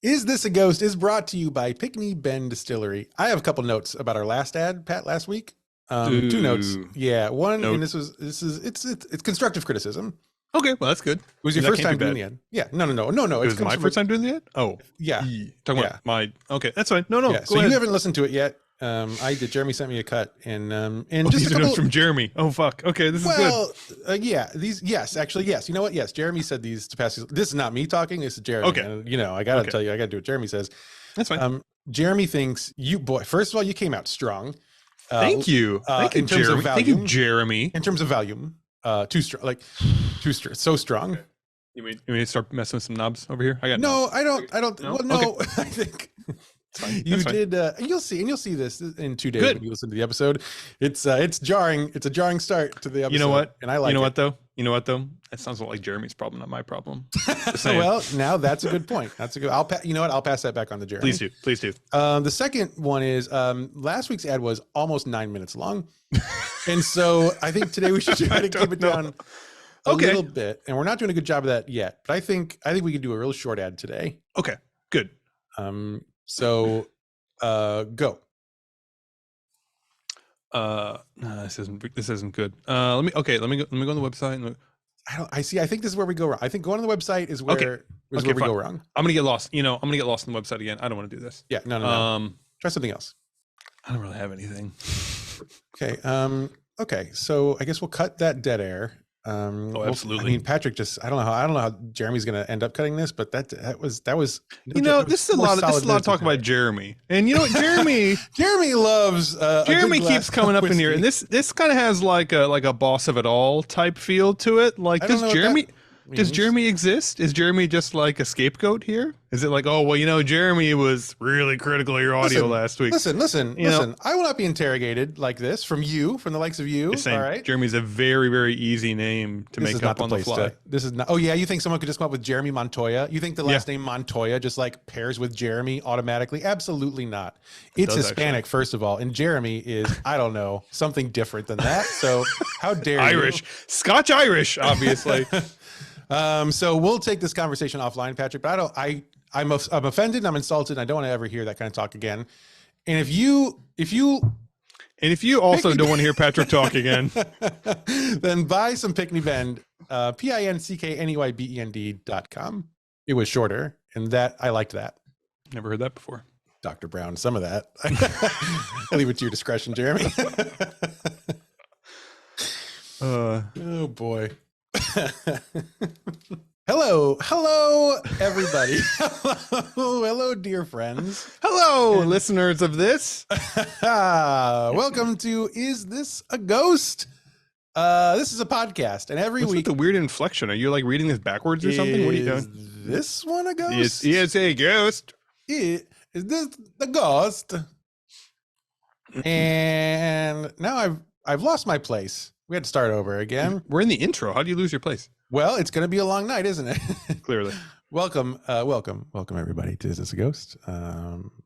Is This a Ghost is brought to you by Pickney Bend Distillery. I have a couple notes about our last ad, Pat, last week. Two notes. Yeah, one, Note. and it's constructive criticism. Okay, well that's good. It was your first time doing the ad. Yeah, no. It was my first time doing the ad. Oh, yeah. Talking about my. Okay, that's fine. No. Yeah, so you haven't listened to it yet. I did. Jeremy sent me a cut, and just these are notes from Jeremy. Oh fuck. Okay, this is good. Yes. You know what? Yes, Jeremy said these to pass. This is not me talking. This is Jeremy. Okay. And, I gotta tell you, I gotta do what Jeremy says. That's fine. Jeremy thinks first of all, you came out strong. Thank you. Thank you, Jeremy. Thank you, Jeremy. In terms of volume, too strong, so strong. Okay. You mean to start messing with some knobs over here? I don't. No? Well, no, Okay. I think. You did. You'll see this in 2 days when you listen to the episode. It's jarring. It's a jarring start to the episode. You know what? And I like. You know what though? That sounds like Jeremy's problem, not my problem. Well, now that's a good point. That's a good. You know what? I'll pass that back on to Jeremy. Please do. The second one is last week's ad was almost 9 minutes long, and so I think today we should try to keep it down a little bit. And we're not doing a good job of that yet, but I think we could do a real short ad today. Okay, good. So go. No, this isn't good. Let me go on the website and I think this is where we go wrong. I think going on the website is where we go wrong. I'm gonna get lost. I'm gonna get lost on the website again. I don't want to do this. Yeah, no. Try something else. I don't really have anything. Okay. Okay. So I guess we'll cut that dead air. Absolutely. I mean, Patrick I don't know how Jeremy's going to end up cutting this, but that was. This is a lot of talk about Jeremy, and you know what, Jeremy loves. Jeremy keeps coming up in here, and this kind of has like a boss of it all type feel to it. Like, does Jeremy exist? Is Jeremy just like a scapegoat here? Is it like, oh well, Jeremy was really critical of your audio last week. Listen. I will not be interrogated like this from the likes of you. All right. Jeremy's a very, very easy name to make up on the fly. This is not. Oh yeah, you think someone could just come up with Jeremy Montoya? You think the last name Montoya just like pairs with Jeremy automatically? Absolutely not. It's Hispanic, first of all, and Jeremy is, I don't know, something different than that. So how dare you? Irish, Scotch Irish, obviously. So we'll take this conversation offline, Patrick. But I'm offended and I'm insulted. And I don't want to ever hear that kind of talk again. And if you also don't want to hear Patrick talk again, then buy some Pickney Bend, PINCKNEYBEND.com. It was shorter, and that I liked that. Never heard that before. Dr. Brown, some of that. I'll leave it to your discretion, Jeremy. Oh boy. Hello, everybody. Hello, dear friends. Hello, listeners of this. Welcome to Is This a Ghost? This is a podcast, and every week. What's with the weird inflection? Are you like reading this backwards or something? What are you doing? This one a ghost? It's a ghost. Is this the ghost? And now I've lost my place. We had to start over again. We're in the intro. How do you lose your place? Well, it's going to be a long night, isn't it? Clearly. Welcome everybody to Is This a Ghost?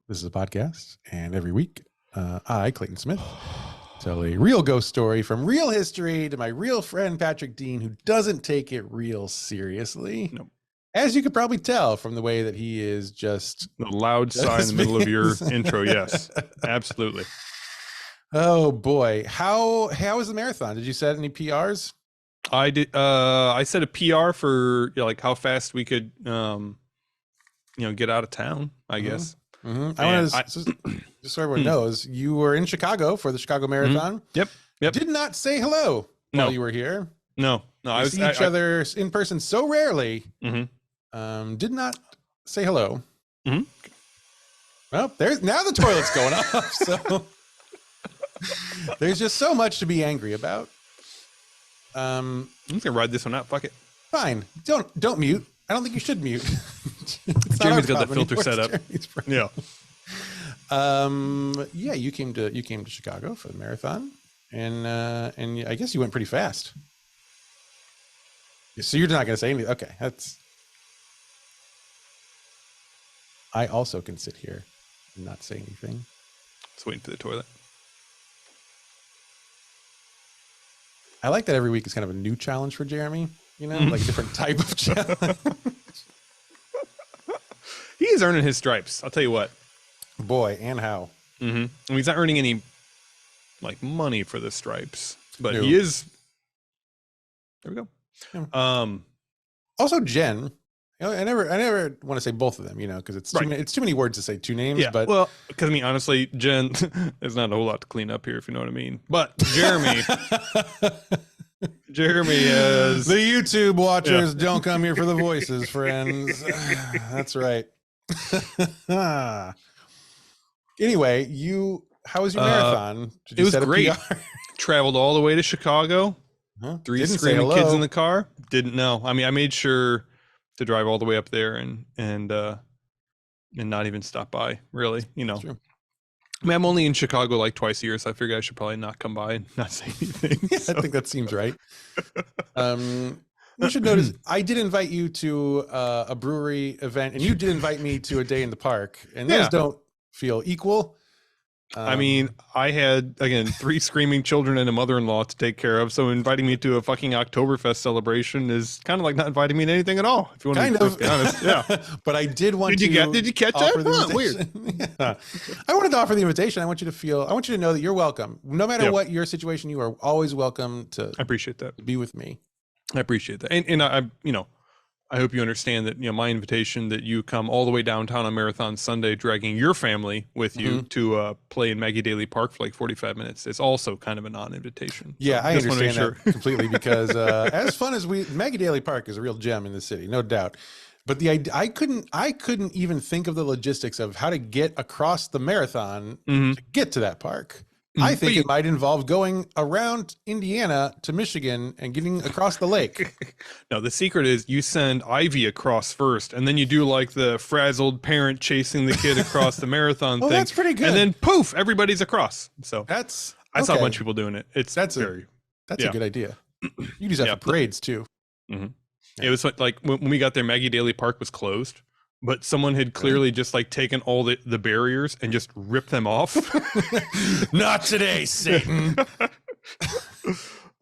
This is a podcast, and every week, I, Clayton Smith, tell a real ghost story from real history to my real friend Patrick Dean, who doesn't take it real seriously. Nope. As you could probably tell from the way that he is just the loud sigh in the middle of your intro. Yes, absolutely. Oh boy, how was the marathon? Did you set any PRs? I did. I set a PR for like how fast we could, get out of town. I guess. Mm-hmm. I want to just so everyone knows, you were in Chicago for the Chicago Marathon. Yep. Did not say hello while you were here. No. We see each other in person so rarely. Mm-hmm. Did not say hello. Mm-hmm. Well, now the toilet's going off. So there's just so much to be angry about. I'm just gonna ride this one out. Fuck it. Fine. Don't mute. I don't think you should mute. Jeremy's got the filter set up. Yeah. Yeah. You came to Chicago for the marathon, and I guess you went pretty fast. So you're not gonna say anything. Okay, I also can sit here and not say anything. Just waiting for the toilet. I like that every week is kind of a new challenge for Jeremy, like a different type of challenge. He he's earning his stripes. I'll tell you what. Boy, and how. Mm-hmm. I mean, he's not earning any like money for the stripes, but No. he is. There we go. Yeah. Also, Jen. I never want to say both of them, because it's too many words to say two names. Yeah, but well, because I mean, honestly, Jen, there's not a whole lot to clean up here, if you know what I mean. But Jeremy, Jeremy has the YouTube watchers don't come here for the voices, friends. That's right. Anyway, how was your marathon? Did you it was set great. A PR? Traveled all the way to Chicago. Huh? 3 screaming kids in the car. Didn't know. I mean, I made sure to drive all the way up there and not even stop by, really. True. I mean, I'm only in Chicago like twice a year, so I figured I should probably not come by and not say anything. I think that seems right. You should notice I did invite you to a brewery event, and you did invite me to a day in the park, and those don't feel equal. I mean, I had, again, 3 screaming children and a mother-in-law to take care of, so inviting me to a fucking Oktoberfest celebration is kind of like not inviting me to anything at all, if you want to be honest. Yeah. But I did want Did you catch that? Weird. Yeah. I wanted to offer the invitation. I want you to know that you're welcome. No matter what your situation, you are always welcome to. I appreciate that. To be with me. I appreciate that. And I hope you understand that, my invitation that you come all the way downtown on Marathon Sunday, dragging your family with you to play in Maggie Daly Park for like 45 minutes is also kind of a non-invitation. Yeah, so I understand that completely because as fun as Maggie Daly Park is a real gem in the city, no doubt. But I couldn't even think of the logistics of how to get across the marathon to get to that park. I think it might involve going around Indiana to Michigan and getting across the lake. No, the secret is you send Ivy across first, and then you do like the frazzled parent chasing the kid across the marathon thing. That's pretty good. And then poof, everybody's across. So I saw a bunch of people doing it. That's a good idea. You just have parades too. Mm-hmm. Yeah. It was like when we got there, Maggie Daly Park was closed. But someone had clearly just like taken all the barriers and just ripped them off. Not today, Satan.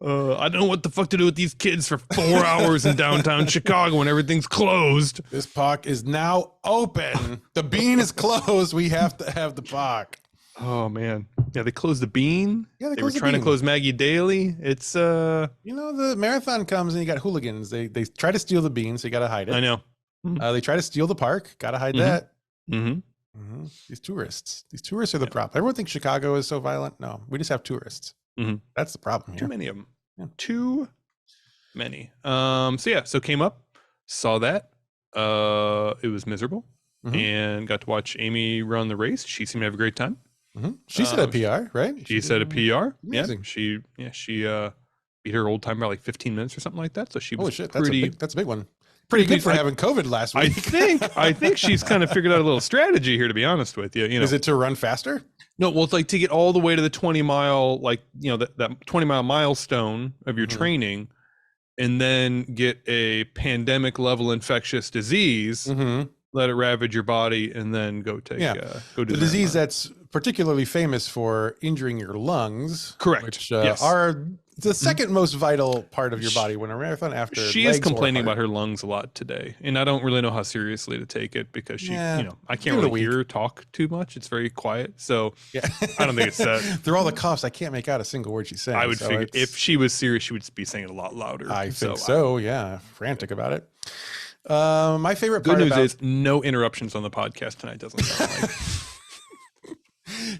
I don't know what the fuck to do with these kids for 4 hours in downtown Chicago when everything's closed. This park is now open. The Bean is closed. We have to have the park. Oh man. Yeah, they closed the Bean. Yeah, they were trying to close Maggie Daly. It's the marathon comes and you got hooligans. They try to steal the Bean, so you gotta hide it. I know. They try to steal the park. Gotta hide that. Mm-hmm. These tourists are the problem. Everyone thinks Chicago is so violent. No, we just have tourists. That's the problem here. Too many of them. Yeah. Too many. So came up, saw that. It was miserable, and got to watch Amy run the race. She seemed to have a great time. She set a PR, right? She set a PR. Amazing. Yeah. She beat her old time by like 15 minutes or something like that. So she was holy shit, that's a big one. Pretty good for having COVID last week. I think she's kind of figured out a little strategy here, to be honest with you. Is it to run faster? No, well, it's like to get all the way to the 20-mile, like, that 20-mile milestone of your training, and then get a pandemic level infectious disease, let it ravage your body, and then go do the disease that's particularly famous for injuring your lungs. Correct. Which are the second most vital part of your body when a marathon after. She is complaining about her lungs a lot today, and I don't really know how seriously to take it because she, I can't really hear her talk too much. It's very quiet, so I don't think it's that. Through all the coughs, I can't make out a single word she's saying. I would figure if she was serious, she would be saying it a lot louder. I think so. Yeah, frantic about it. My favorite part. Good news is no interruptions on the podcast tonight. Doesn't sound like.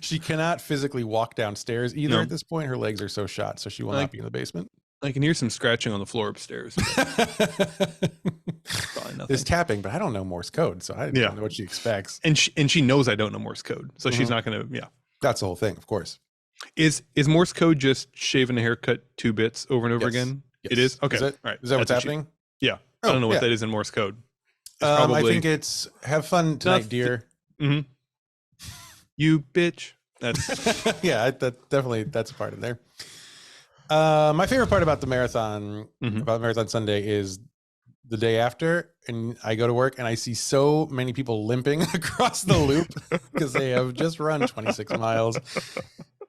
She cannot physically walk downstairs either at this point. Her legs are so shot, so she will not be in the basement. I can hear some scratching on the floor upstairs. There's tapping, but I don't know Morse code, so I don't know what she expects. And she knows I don't know Morse code, so she's not going to. That's the whole thing, of course. Is Morse code just shaving a haircut 2 bits over and over again? Yes. It is. Okay, all right. Is that what's happening? I don't know what that is in Morse code. I think it's have fun tonight, dear. You bitch. That's that's a part of there. My favorite part about the marathon, about Marathon Sunday, is the day after, and I go to work and I see so many people limping across the loop because they have just run 26 miles,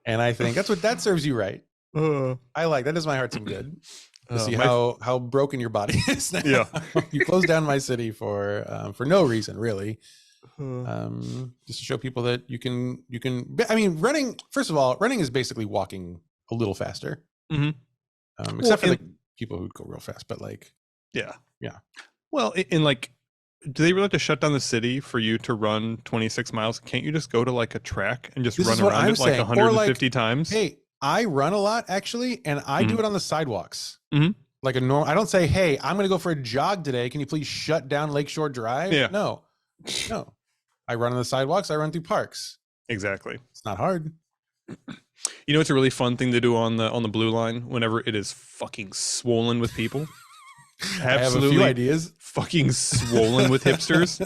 and I think that serves you right. I like that. Does my heart some good to see how broken your body is now. You closed down my city for no reason, really. Just to show people that you can. I mean, running. First of all, running is basically walking a little faster. Except for the people who go real fast, but like, yeah. Well, in like, do they really have to shut down the city for you to run 26 miles? Can't you just go to like a track and just run around it like 150 times? Hey, I run a lot actually, and I do it on the sidewalks. Like a normal. I don't say, "Hey, I'm going to go for a jog today. Can you please shut down Lakeshore Drive?" Yeah. No. I run on the sidewalks. I run through parks. Exactly. It's not hard. You know, it's a really fun thing to do on the Blue Line whenever it is fucking swollen with people. Absolutely, I have a few ideas. Fucking swollen with hipsters.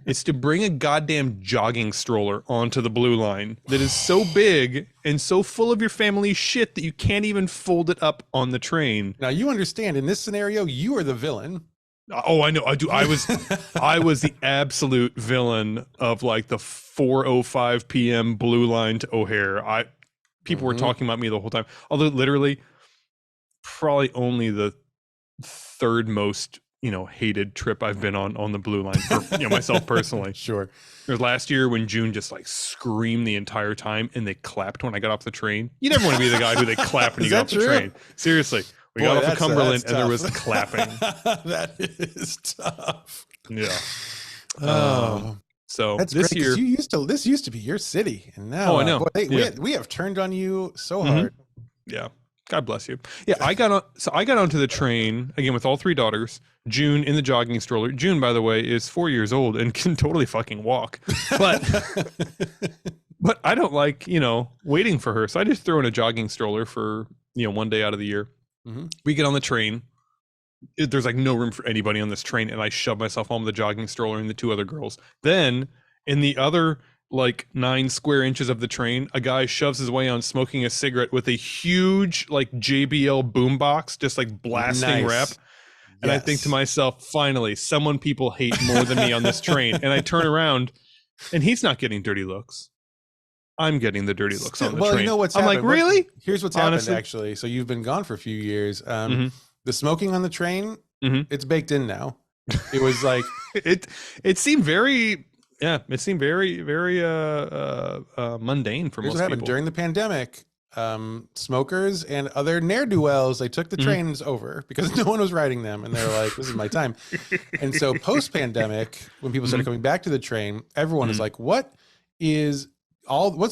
It's to bring a goddamn jogging stroller onto the Blue Line that is so big and so full of your family's shit that you can't even fold it up on the train. Now you understand, in this scenario, you are the villain. Oh, I know. I do. I was the absolute villain of like the 4:05 p.m. Blue Line to O'Hare. People were talking about me the whole time. Although literally, probably only the third most hated trip I've been on the Blue Line for myself personally. Sure. It was last year when June just like screamed the entire time and they clapped when I got off the train. You never want to be the guy who they clap when you get off the train. Seriously. We got off of Cumberland and there was clapping. That is tough. Yeah. So that's this great, year, this used to be your city, and now I know. Boy, we have turned on you so hard. Yeah. God bless you. Yeah, I got onto the train again with all three daughters. June in the jogging stroller. June, by the way, is 4 years old and can totally fucking walk. But but I don't like, waiting for her. So I just throw in a jogging stroller for, one day out of the year. We get on the train. There's like no room for anybody on this train, and I shove myself on the jogging stroller and the two other girls. Then in the other like 9 square inches of the train, a guy shoves his way on smoking a cigarette with a huge like JBL boombox, just like blasting rap. And I think to myself, finally, someone people hate more than me on this train. And I turn around, and he's not getting dirty looks. I'm getting the dirty looks on the train. You know what's I'm happened? like, really? Here's what's happened, actually. So you've been gone for a few years. The smoking on the train, it's baked in now. It was like it seemed very very mundane for most people. During the pandemic. Smokers and other ne'er-do-wells, they took the trains over because no one was riding them, and they were like, "This is my time." And so post-pandemic, when people started coming back to the train, everyone is like, what's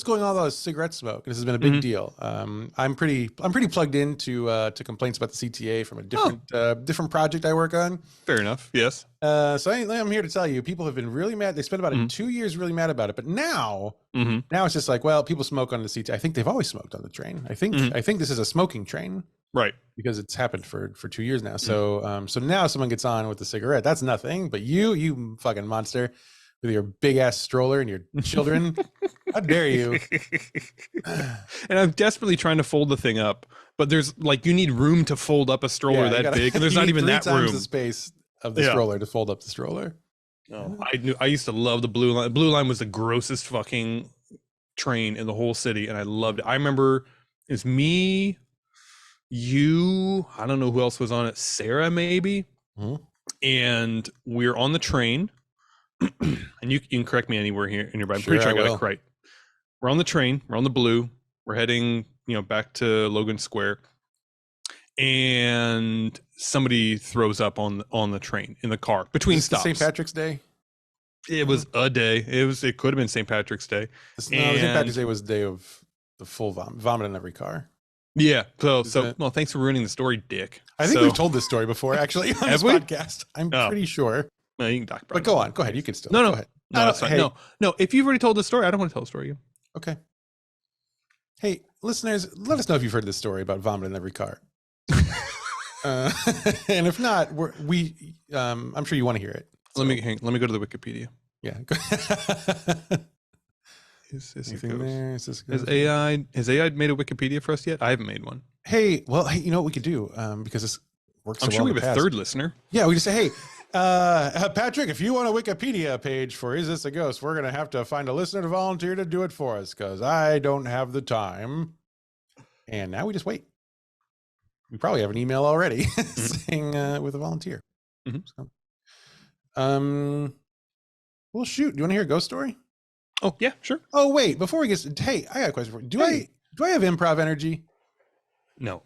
going on with all this cigarette smoke? And this has been a big deal. I'm pretty plugged into to complaints about the CTA from a different project I work on. Fair enough. Yes. So I'm here to tell you, people have been really mad. They spent about 2 years really mad about it, but now it's just like, well, people smoke on the CTA. I think they've always smoked on the train. I think this is a smoking train, right? Because it's happened for 2 years now. So so now someone gets on with the cigarette. That's nothing. But you fucking monster, with your big ass stroller and your children. How dare you? And I'm desperately trying to fold the thing up, but there's like, you need room to fold up a stroller that big, and there's not even that room. The space of the stroller to fold up the stroller. Oh, I used to love the Blue Line. Blue Line was the grossest fucking train in the whole city, and I loved it. I remember it's me, you, I don't know who else was on it, Sarah maybe, and we're on the train. And you can correct me anywhere here nearby. I'm pretty sure I got it right. We're on the train. We're on the Blue. We're heading, back to Logan Square. And somebody throws up on the train in the car between stops. St. Patrick's Day. It was a day. It could have been St. Patrick's Day. St. Patrick's Day was the day of the full vomit in every car. Yeah. So well, thanks for ruining the story, Dick. I think we've told this story before, actually, on this podcast. I'm pretty sure. No, you can talk about it. But go on. Go ahead. You can still. No. Go ahead. No, that's fine. Hey. No. If you've already told the story, I don't want to tell the story again. Okay. Hey, listeners, let us know if you've heard this story about vomit in every car. And if not, I'm sure you want to hear it. So. Let me go to the Wikipedia. Yeah. Has AI made a Wikipedia for us yet? I haven't made one. Hey, you know what we could do? Because this works. I'm sure we have a third listener. Yeah, we just say, hey, Patrick, if you want a Wikipedia page for Is This a Ghost, we're going to have to find a listener to volunteer to do it for us because I don't have the time. And now we just wait. We probably have an email already saying with a volunteer. So, Well, shoot. Do you want to hear a ghost story? Oh, yeah, sure. Oh, wait. Before we get, hey, I got a question for you. Do I have improv energy? No.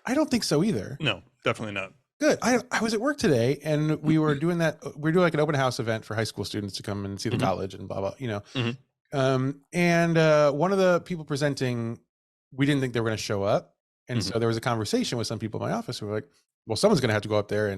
I don't think so either. No, definitely not. Good. I was at work today, and we were doing that. We're doing like an open house event for high school students to come and see the college and blah blah. And one of the people presenting, we didn't think they were going to show up, and so there was a conversation with some people in my office who were like, "Well, someone's going to have to go up there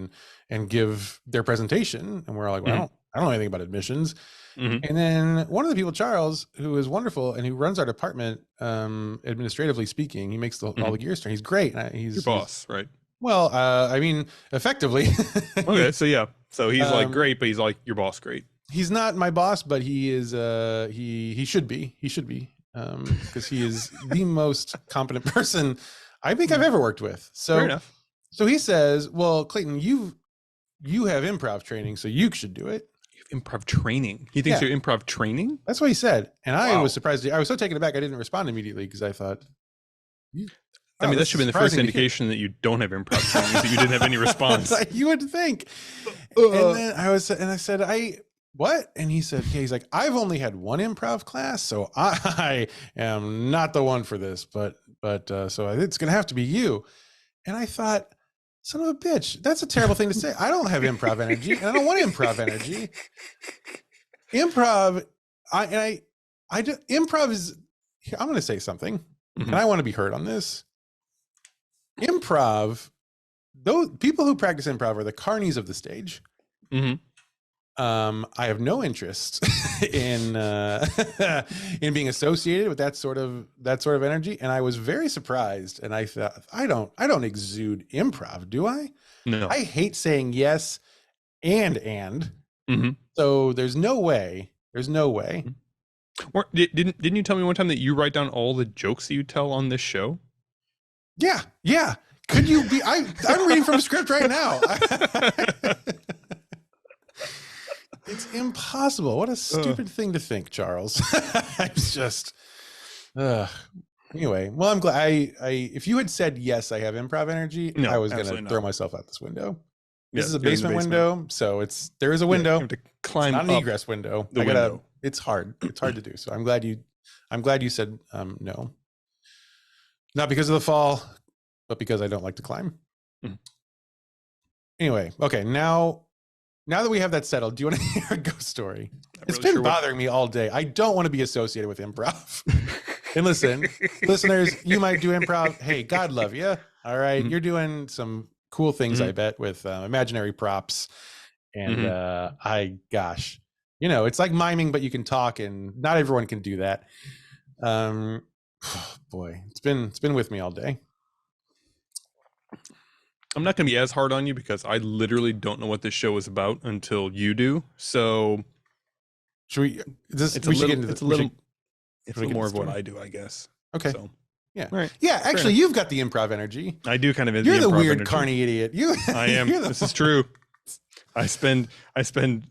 and give their presentation," and we're all like, "Well, I don't know anything about admissions." And then one of the people, Charles, who is wonderful and who runs our department, administratively speaking, he makes all the gears turn. He's great. He's your boss, right? Well, I mean, effectively. Okay, so yeah, so he's like great, but he's like your boss, great. He's not my boss, but he is. He should be. He should be, because he is the most competent person I think I've ever worked with. So, fair enough. So he says, "Well, Clayton, you have improv training, so you should do it." You have improv training. He thinks you're improv training. That's what he said, and I was surprised. I was so taken aback. I didn't respond immediately because I thought. I mean, that should have been the first indication that you don't have improv training, that you didn't have any response. You would think. And then I said, what? And he said, he's like, I've only had one improv class, so I am not the one for this, but so it's going to have to be you. And I thought, son of a bitch, that's a terrible thing to say. I don't have improv energy, and I don't want improv energy. Improv, improv is, I'm going to say something, and I want to be heard on this. Improv, those people who practice improv are the carnies of the stage. I have no interest in being associated with that sort of energy, and I was very surprised. And I thought, I don't exude improv, do I? No. I hate saying yes and. So there's no way. Or didn't you tell me one time that you write down all the jokes that you tell on this show? Yeah. Could you be? I'm reading from a script right now. It's impossible. What a stupid thing to think, Charles. I was just. Anyway, well, I'm glad. If you had said yes, I have improv energy, I was going to throw myself out this window. This is a basement window, so there is a window. You have to climb not an up egress window. the window. It's hard. It's hard to do. So I'm glad you said no. Not because of the fall, but because I don't like to climb. Anyway, okay. Now that we have that settled, do you want to hear a ghost story? It's been bothering me all day. I don't want to be associated with improv. And listen, listeners, you might do improv. Hey, God love you. All right. You're doing some cool things, I bet, with imaginary props. And gosh, it's like miming, but you can talk, and not everyone can do that. Boy, it's been with me all day. I'm not going to be as hard on you because I literally don't know what this show is about until you do. So should we? It's a little more of what I do, I guess. Okay. So, yeah. Right. Yeah. Actually, you've got the improv energy. I do kind of. You're the weird carny idiot. I am. This is true. I spend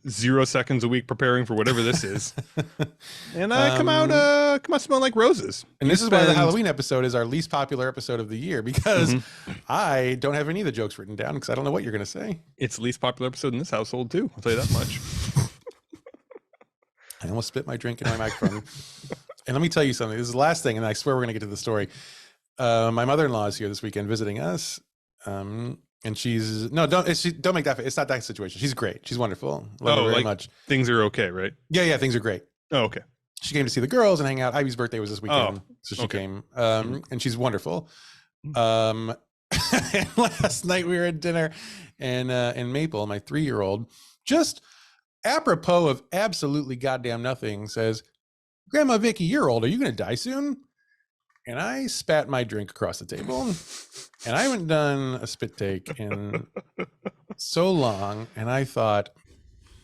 0 seconds a week preparing for whatever this is, and I come out smelling like roses. And this is why the Halloween episode is our least popular episode of the year, because I don't have any of the jokes written down because I don't know what you're going to say. It's the least popular episode in this household too. I'll tell you that much. I almost spit my drink in my microphone. And let me tell you something. This is the last thing, and I swear we're going to get to the story. My mother-in-law is here this weekend visiting us. And she's don't make that. It's not that situation. She's great. She's wonderful. Love her very much. Things are okay, right? Yeah, things are great. Oh, okay. She came to see the girls and hang out. Ivy's birthday was this weekend, so she came. And she's wonderful. And last night we were at dinner, and Maple, my 3-year-old, just apropos of absolutely goddamn nothing, says, "Grandma Vicky, you're old. Are you going to die soon?" And I spat my drink across the table, and I haven't done a spit take in so long. And I thought,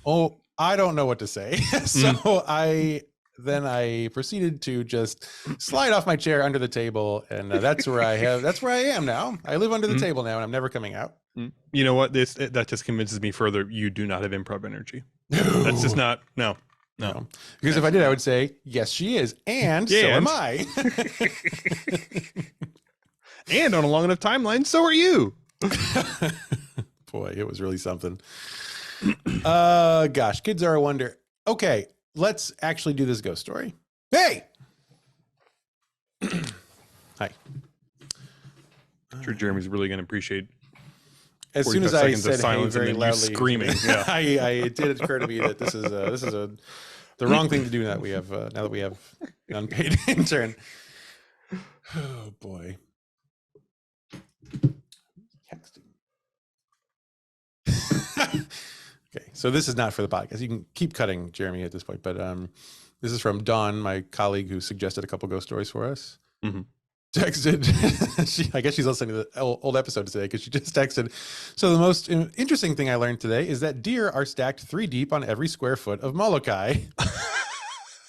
oh, I don't know what to say. So I proceeded to just slide off my chair under the table. And that's where I am now. I live under the table now, and I'm never coming out. You know what? That just convinces me further. You do not have improv energy. That's just not, no. Because if I did, I would say, yes, she is. And so am I. And on a long enough timeline, so are you. Boy, it was really something. Gosh, kids are a wonder. Okay, let's actually do this ghost story. Hey! Hi. I'm sure Jeremy's really going to appreciate as soon as I said hey very very loudly, screaming. Yeah. it did occur to me that this is the wrong thing to do now that we have an unpaid intern. Oh boy. Texting. Okay, so this is not for the podcast. You can keep cutting, Jeremy, at this point, but this is from Dawn, my colleague who suggested a couple ghost stories for us. Mm-hmm. Texted. I guess she's listening to the old episode today because she just texted. So the most interesting thing I learned today is that deer are stacked 3 deep on every square foot of Molokai.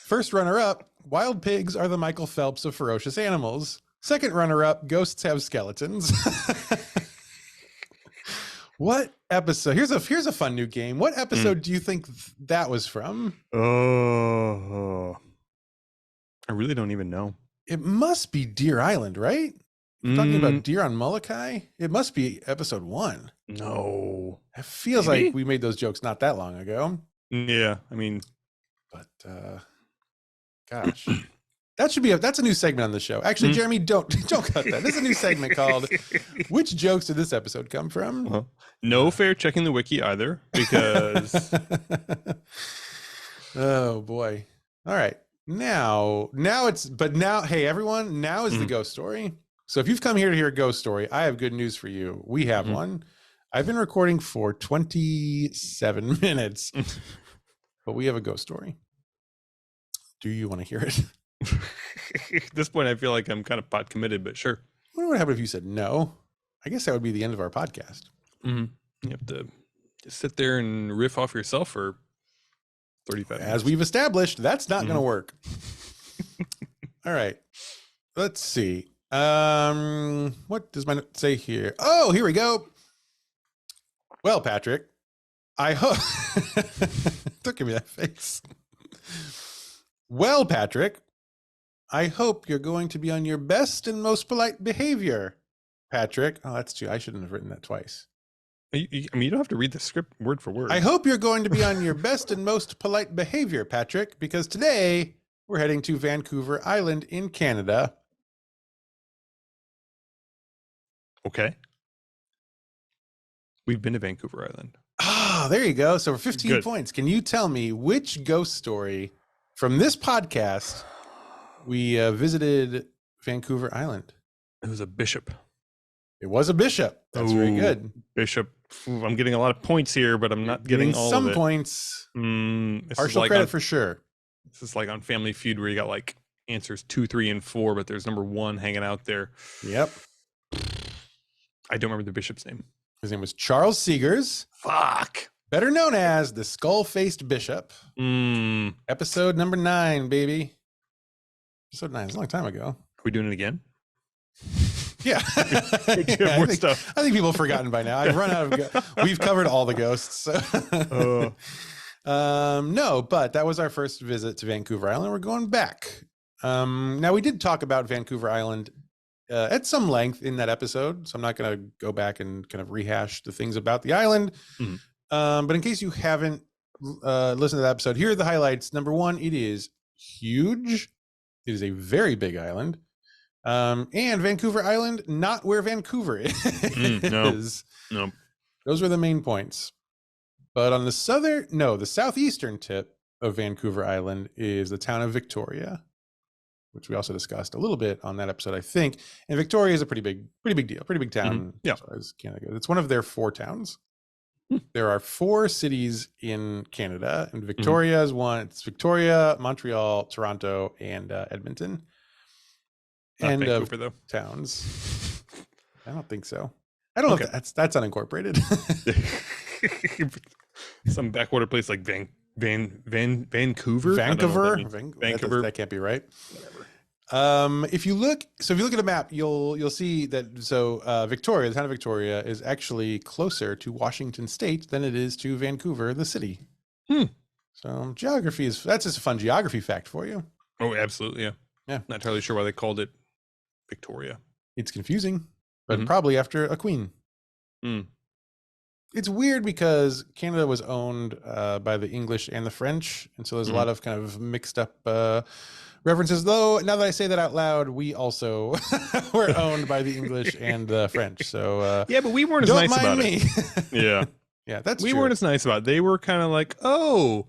First runner-up, wild pigs are the Michael Phelps of ferocious animals. Second runner-up, ghosts have skeletons. What episode? Here's a fun new game. What episode do you think that was from? Oh, I really don't even know. It must be Deer Island, right? Talking about deer on Molokai? It must be episode 1. No. It feels like we made those jokes not that long ago. Yeah, I mean, but gosh. That's a new segment on the show. Actually, Jeremy, don't cut that. This is a new segment called Which Jokes Did This Episode Come From? No fair checking the wiki either, because oh boy. All right. Now hey everyone, now is the ghost story. So if you've come here to hear a ghost story, I have good news for you. We have one. I've been recording for 27 minutes, but we have a ghost story. Do you want to hear it? At this point, I feel like I'm kind of pot committed, but sure. What would happen if you said no? I guess that would be the end of our podcast. You have to just sit there and riff off yourself for 35 minutes. As we've established, that's not going to work. All right. Let's see. What does my note say here? Oh, here we go. Well, Patrick, I hope... Don't give me that face. Well, Patrick, I hope you're going to be on your best and most polite behavior. Patrick. Oh, that's true. I shouldn't have written that twice. I mean, you don't have to read the script word for word. I hope you're going to be on your best and most polite behavior, Patrick, because today we're heading to Vancouver Island in Canada. Okay. We've been to Vancouver Island. Ah, there you go. So for 15 points, can you tell me which ghost story from this podcast we visited Vancouver Island? It was a bishop. It was a bishop. That's very good. Bishop. I'm getting a lot of points here, but I'm not getting all some of it. Points. Partial like credit for sure. This is like on Family Feud where you got like answers 2, 3, and 4, but there's number 1 hanging out there. Yep. I don't remember the bishop's name. His name was Charles Seegers. Fuck. Better known as the Skull-Faced Bishop. Episode number 9, baby. Episode 9. It's a long time ago. Are we doing it again? Yeah. I think people have forgotten by now. I've run out of we've covered all the ghosts. So. No, but that was our first visit to Vancouver Island. We're going back. Now we did talk about Vancouver Island at some length in that episode, so I'm not going to go back and kind of rehash the things about the island. But in case you haven't listened to that episode, here are the highlights. Number 1, it is huge. It is a very big island. And Vancouver Island, not where Vancouver is. No. Those were the main points. But on the southeastern tip of Vancouver Island is the town of Victoria, which we also discussed a little bit on that episode, I think. And Victoria is a pretty big deal, pretty big town. Yeah. As far as Canada goes. It's one of their 4 towns. There are 4 cities in Canada, and Victoria is one. It's Victoria, Montreal, Toronto, and Edmonton. Not Vancouver, though. Towns. I don't think so. I don't know if that's unincorporated. Some backwater place like Vancouver. Vancouver. Vancouver. That can't be right. Whatever. If you look at a map, you'll see that. Victoria, the town of Victoria, is actually closer to Washington State than it is to Vancouver, the city. So geography that's just a fun geography fact for you. Oh, absolutely, yeah. Yeah. Not entirely sure why they called it Victoria. It's confusing, but probably after a queen. it's weird because Canada was owned by the English and the French, and so there's a lot of kind of mixed up references. Though now that I say that out loud, we also were owned by the English and the French. So yeah, but we weren't as nice about me. it. Yeah, yeah, that's we true. weren't as nice about it. They were kind of like, oh,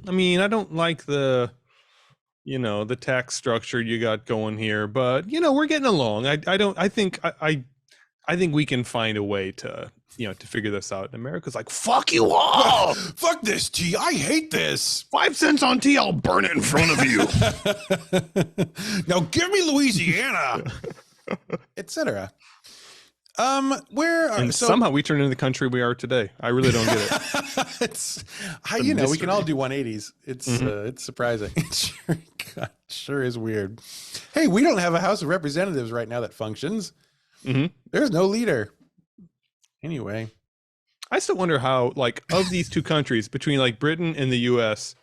I mean, I don't like the tax structure you got going here, but we're getting along. I think we can find a way to to figure this out. And America's like, fuck you all. Fuck this tea. I hate this. 5 cents on tea. I'll burn it in front of you. Now give me Louisiana, etc. Somehow we turned into the country we are today. I really don't get it. It's we can all do 180s. It's it's surprising. It sure is weird. Hey, we don't have a House of Representatives right now that functions. There's no leader. Anyway, I still wonder how, like, of these two countries, between like Britain and the US,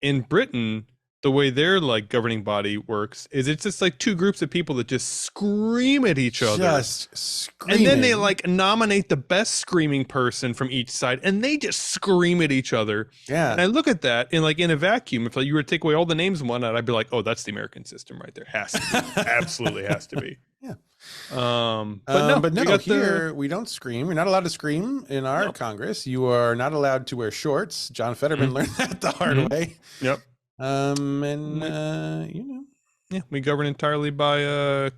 in Britain, the way their like governing body works is it's just like two groups of people that just scream at each other. Just screaming. And then they like nominate the best screaming person from each side and they just scream at each other. Yeah. And I look at that and like in a vacuum, if like, you were to take away all the names and whatnot, I'd be like, oh, that's the American system right there. Has to be. Absolutely has to be. Yeah. But no, here we don't scream. You're not allowed to scream in our Congress. You are not allowed to wear shorts. John Fetterman learned that the hard way. Yep. We govern entirely by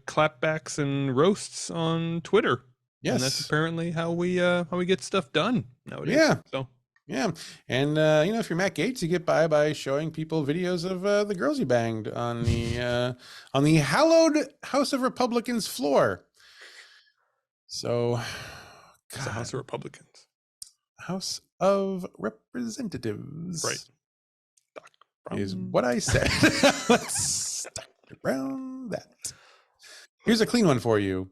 clapbacks and roasts on Twitter. Yes. And that's apparently how we get stuff done nowadays. Yeah. So yeah. And if you're Matt Gaetz, you get by showing people videos of the girls you banged on the hallowed House of Republicans floor. So it's the House of Republicans. House of Representatives. Right. Is what I said. Let's start around that. Here's a clean one for you.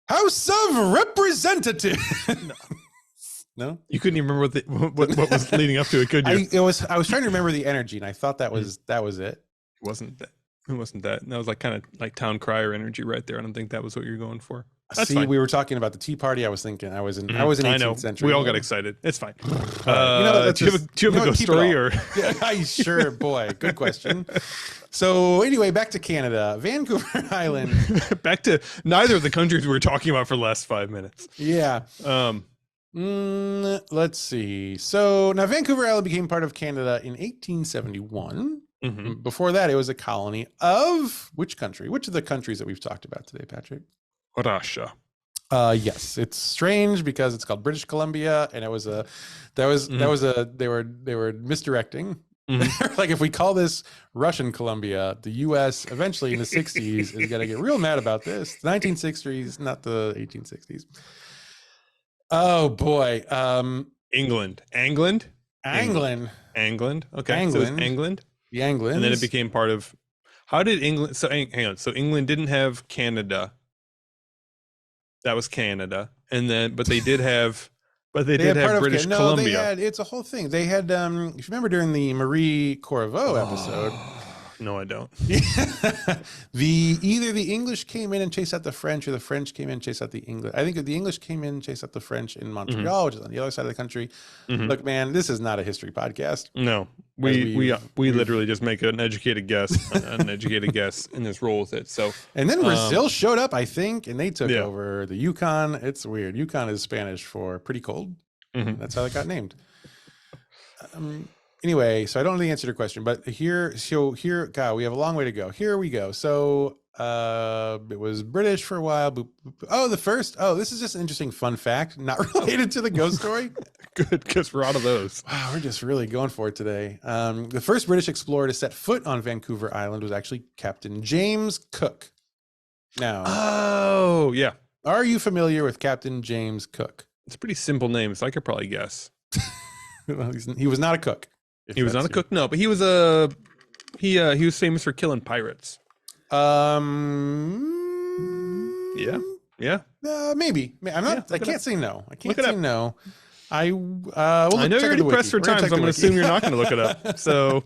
House of Representatives. No? You couldn't even remember what was leading up to it, could you? I was trying to remember the energy, and I thought that was it. It wasn't that. It wasn't that. That was like kind of like town crier energy right there. I don't think that was what you're going for. That's fine. We were talking about the Tea Party. I was thinking I was in 18th century. We all got excited. It's fine. Do you have a ghost story or? Yeah, sure, boy. Good question. So anyway, back to Canada, Vancouver Island. Back to neither of the countries we were talking about for the last 5 minutes. Yeah. Let's see. So now Vancouver Island became part of Canada in 1871. Before that, it was a colony of which country? Which of the countries that we've talked about today, Patrick? Russia. Yes, it's strange because it's called British Columbia, and they were misdirecting. Like if we call this Russian Columbia, the U.S. eventually in the 60s is gonna get real mad about this. The 1960s, not the 1860s. Oh boy. England. Okay. England. England. So England. The Anglicans. And then it became part of. How did England? So hang on. So England didn't have Canada. That was Canada, and then but they did have British Columbia. It's a whole thing. They had. If you remember during the Marie Corriveau episode. No, I don't. Either the English came in and chased out the French, or the French came in and chased out the English. I think the English came in and chased out the French in Montreal, which is on the other side of the country. Look, man, this is not a history podcast. No, we literally just make an educated guess, an educated guess, and just roll with it. So, and then Brazil showed up, I think, and they took over the Yukon. It's weird. Yukon is Spanish for pretty cold. That's how it got named. Anyway, so I don't know the answer to your question, but here, God, we have a long way to go. Here we go. So it was British for a while. This is just an interesting fun fact, not related to the ghost story. Good, because we're out of those. Wow, we're just really going for it today. The first British explorer to set foot on Vancouver Island was actually Captain James Cook. Now, are you familiar with Captain James Cook? It's a pretty simple name, so I could probably guess. Well, he was not a cook. He was not a cook, no, but he was he was famous for killing pirates. Maybe. I'm not. I can't say no. I can't say no. I know you're already pressed for time, so I'm going to assume you're not going to look it up. So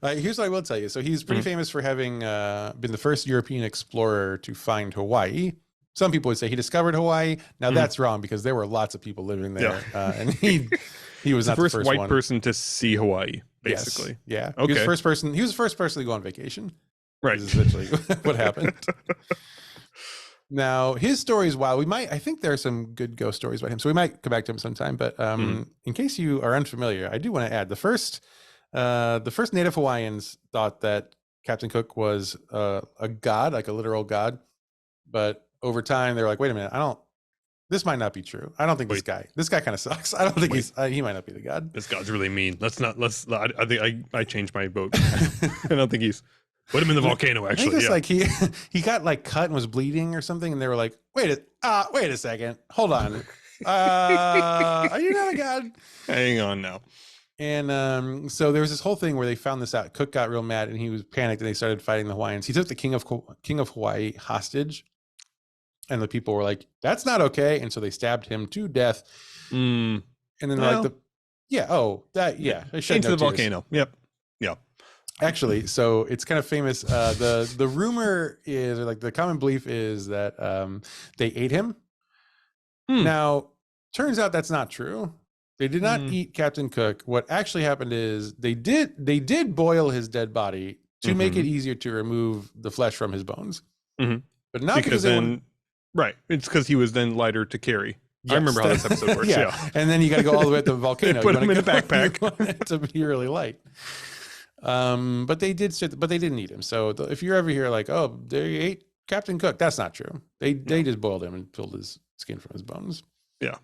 here's what I will tell you. So he's pretty famous for having been the first European explorer to find Hawaii. some people would say he discovered Hawaii. Now that's wrong because there were lots of people living there, and he was not the first white one. person to see Hawaii, basically. Yes. Yeah. Okay. He was the first person. He was the first person to go on vacation. Right. This is essentially what happened. Now his story is wild. I think there are some good ghost stories about him, so we might come back to him sometime. But in case you are unfamiliar, I do want to add the first Native Hawaiians thought that Captain Cook was a god, like a literal god, but over time they're like, wait a minute, this might not be true. I don't think this guy kind of sucks. I don't think he might not be the god. This god's really mean. I think I changed my vote. I don't think put him in the volcano, actually. I think it's like he got like cut and was bleeding or something, and they were like, wait a second, hold on. Are you not a god? Hang on now. And so there was this whole thing where they found this out. Cook got real mad and he was panicked, and they started fighting the Hawaiians. He took the king of Hawaii hostage, and the people were like, that's not okay. And so they stabbed him to death. And then into the volcano. Yep. Yeah. Actually, so it's kind of famous. The rumor is, or like the common belief is, that they ate him. Now, turns out that's not true. They did not eat Captain Cook. What actually happened is they did boil his dead body to make it easier to remove the flesh from his bones. But not because right. It's because he was then lighter to carry. Yes, I remember how this episode works. Yeah. And then you got to go all the way up to the volcano. Put him in a backpack. You want it to be really light. But they didn't eat him. So if you're ever here like, oh, they ate Captain Cook, that's not true. They just boiled him and pulled his skin from his bones. Yeah.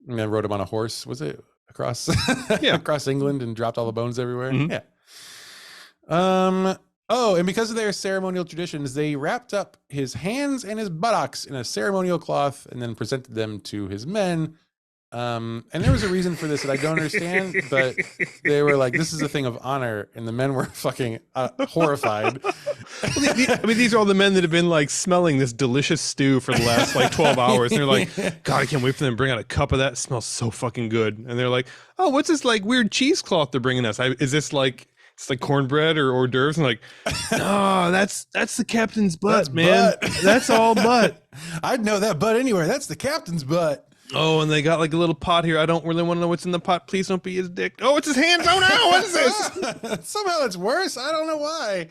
And then rode him on a horse. Was it across across England and dropped all the bones everywhere? Yeah. Oh, and because of their ceremonial traditions, they wrapped up his hands and his buttocks in a ceremonial cloth and then presented them to his men. And there was a reason for this that I don't understand, but they were like, this is a thing of honor, and the men were fucking horrified. I mean, these are all the men that have been like smelling this delicious stew for the last like 12 hours, and they're like, God, I can't wait for them to bring out a cup of that. It smells so fucking good. And they're like, oh, what's this like weird cheesecloth they're bringing us? Is this like, it's like cornbread or hors d'oeuvres? And like, no, that's the captain's butt, man. That's all butt. I'd know that butt anywhere. That's the captain's butt. Oh, and they got like a little pot here. I don't really want to know what's in the pot. Please don't be his dick. Oh, it's his hands. Oh no, what is this? Somehow it's worse. I don't know why.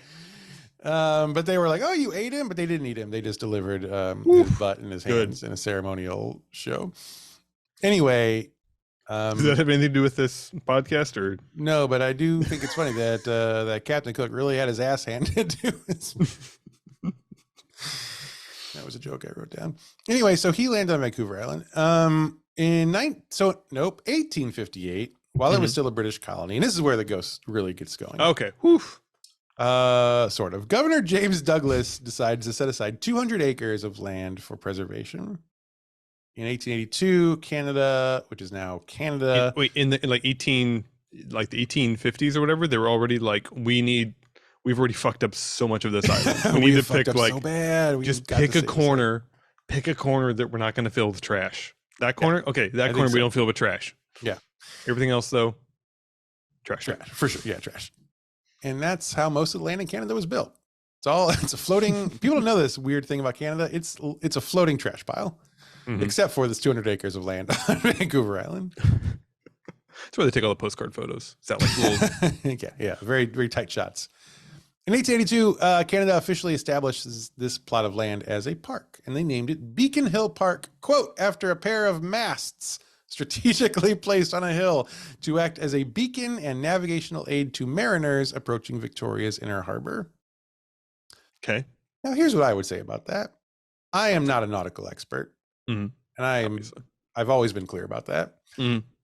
But they were like, oh, you ate him? But they didn't eat him. They just delivered his butt and his hands in a ceremonial show. Anyway. Does that have anything to do with this podcast or? No, but I do think it's funny that that Captain Cook really had his ass handed to his... That was a joke I wrote down. Anyway, so he landed on Vancouver Island in 1858, while it was still a British colony. And this is where the ghost really gets going. Okay. Whew. Sort of. Governor James Douglas decides to set aside 200 acres of land for preservation. In 1882, Canada, which is now Canada. In the 1850s or whatever, they were already like, we've already fucked up so much of this island. We need to pick like, so bad. Pick a corner that we're not going to fill with trash. That corner, okay, that corner we don't fill with trash. Yeah. Everything else though, trash for sure. Yeah, trash. And that's how most of the land in Canada was built. It's a floating. People don't know this weird thing about Canada. It's a floating trash pile, except for this 200 acres of land on Vancouver Island. That's where they take all the postcard photos. Is that like little? yeah, very very tight shots. In 1882, Canada officially establishes this plot of land as a park, and they named it Beacon Hill Park, quote, after a pair of masts strategically placed on a hill to act as a beacon and navigational aid to mariners approaching Victoria's inner harbor. Okay. Now, here's what I would say about that. I am not a nautical expert, and I've always been clear about that.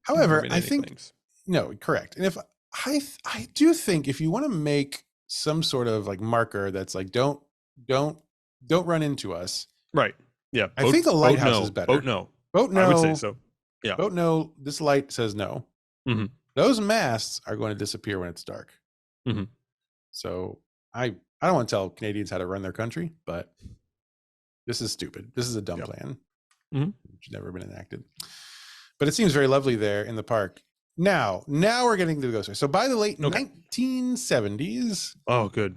However, I think, no, correct. And if I do think if you want to make some sort of like marker that's like don't run into us, right? Yeah, I think a lighthouse is better. Boat no, I would say so. Yeah, boat no. This light says no. Those masts are going to disappear when it's dark. So I don't want to tell Canadians how to run their country, but this is stupid. This is a dumb plan, which never been enacted. But it seems very lovely there in the park. Now we're getting to the ghost story. So by the late 1970s. Oh, good.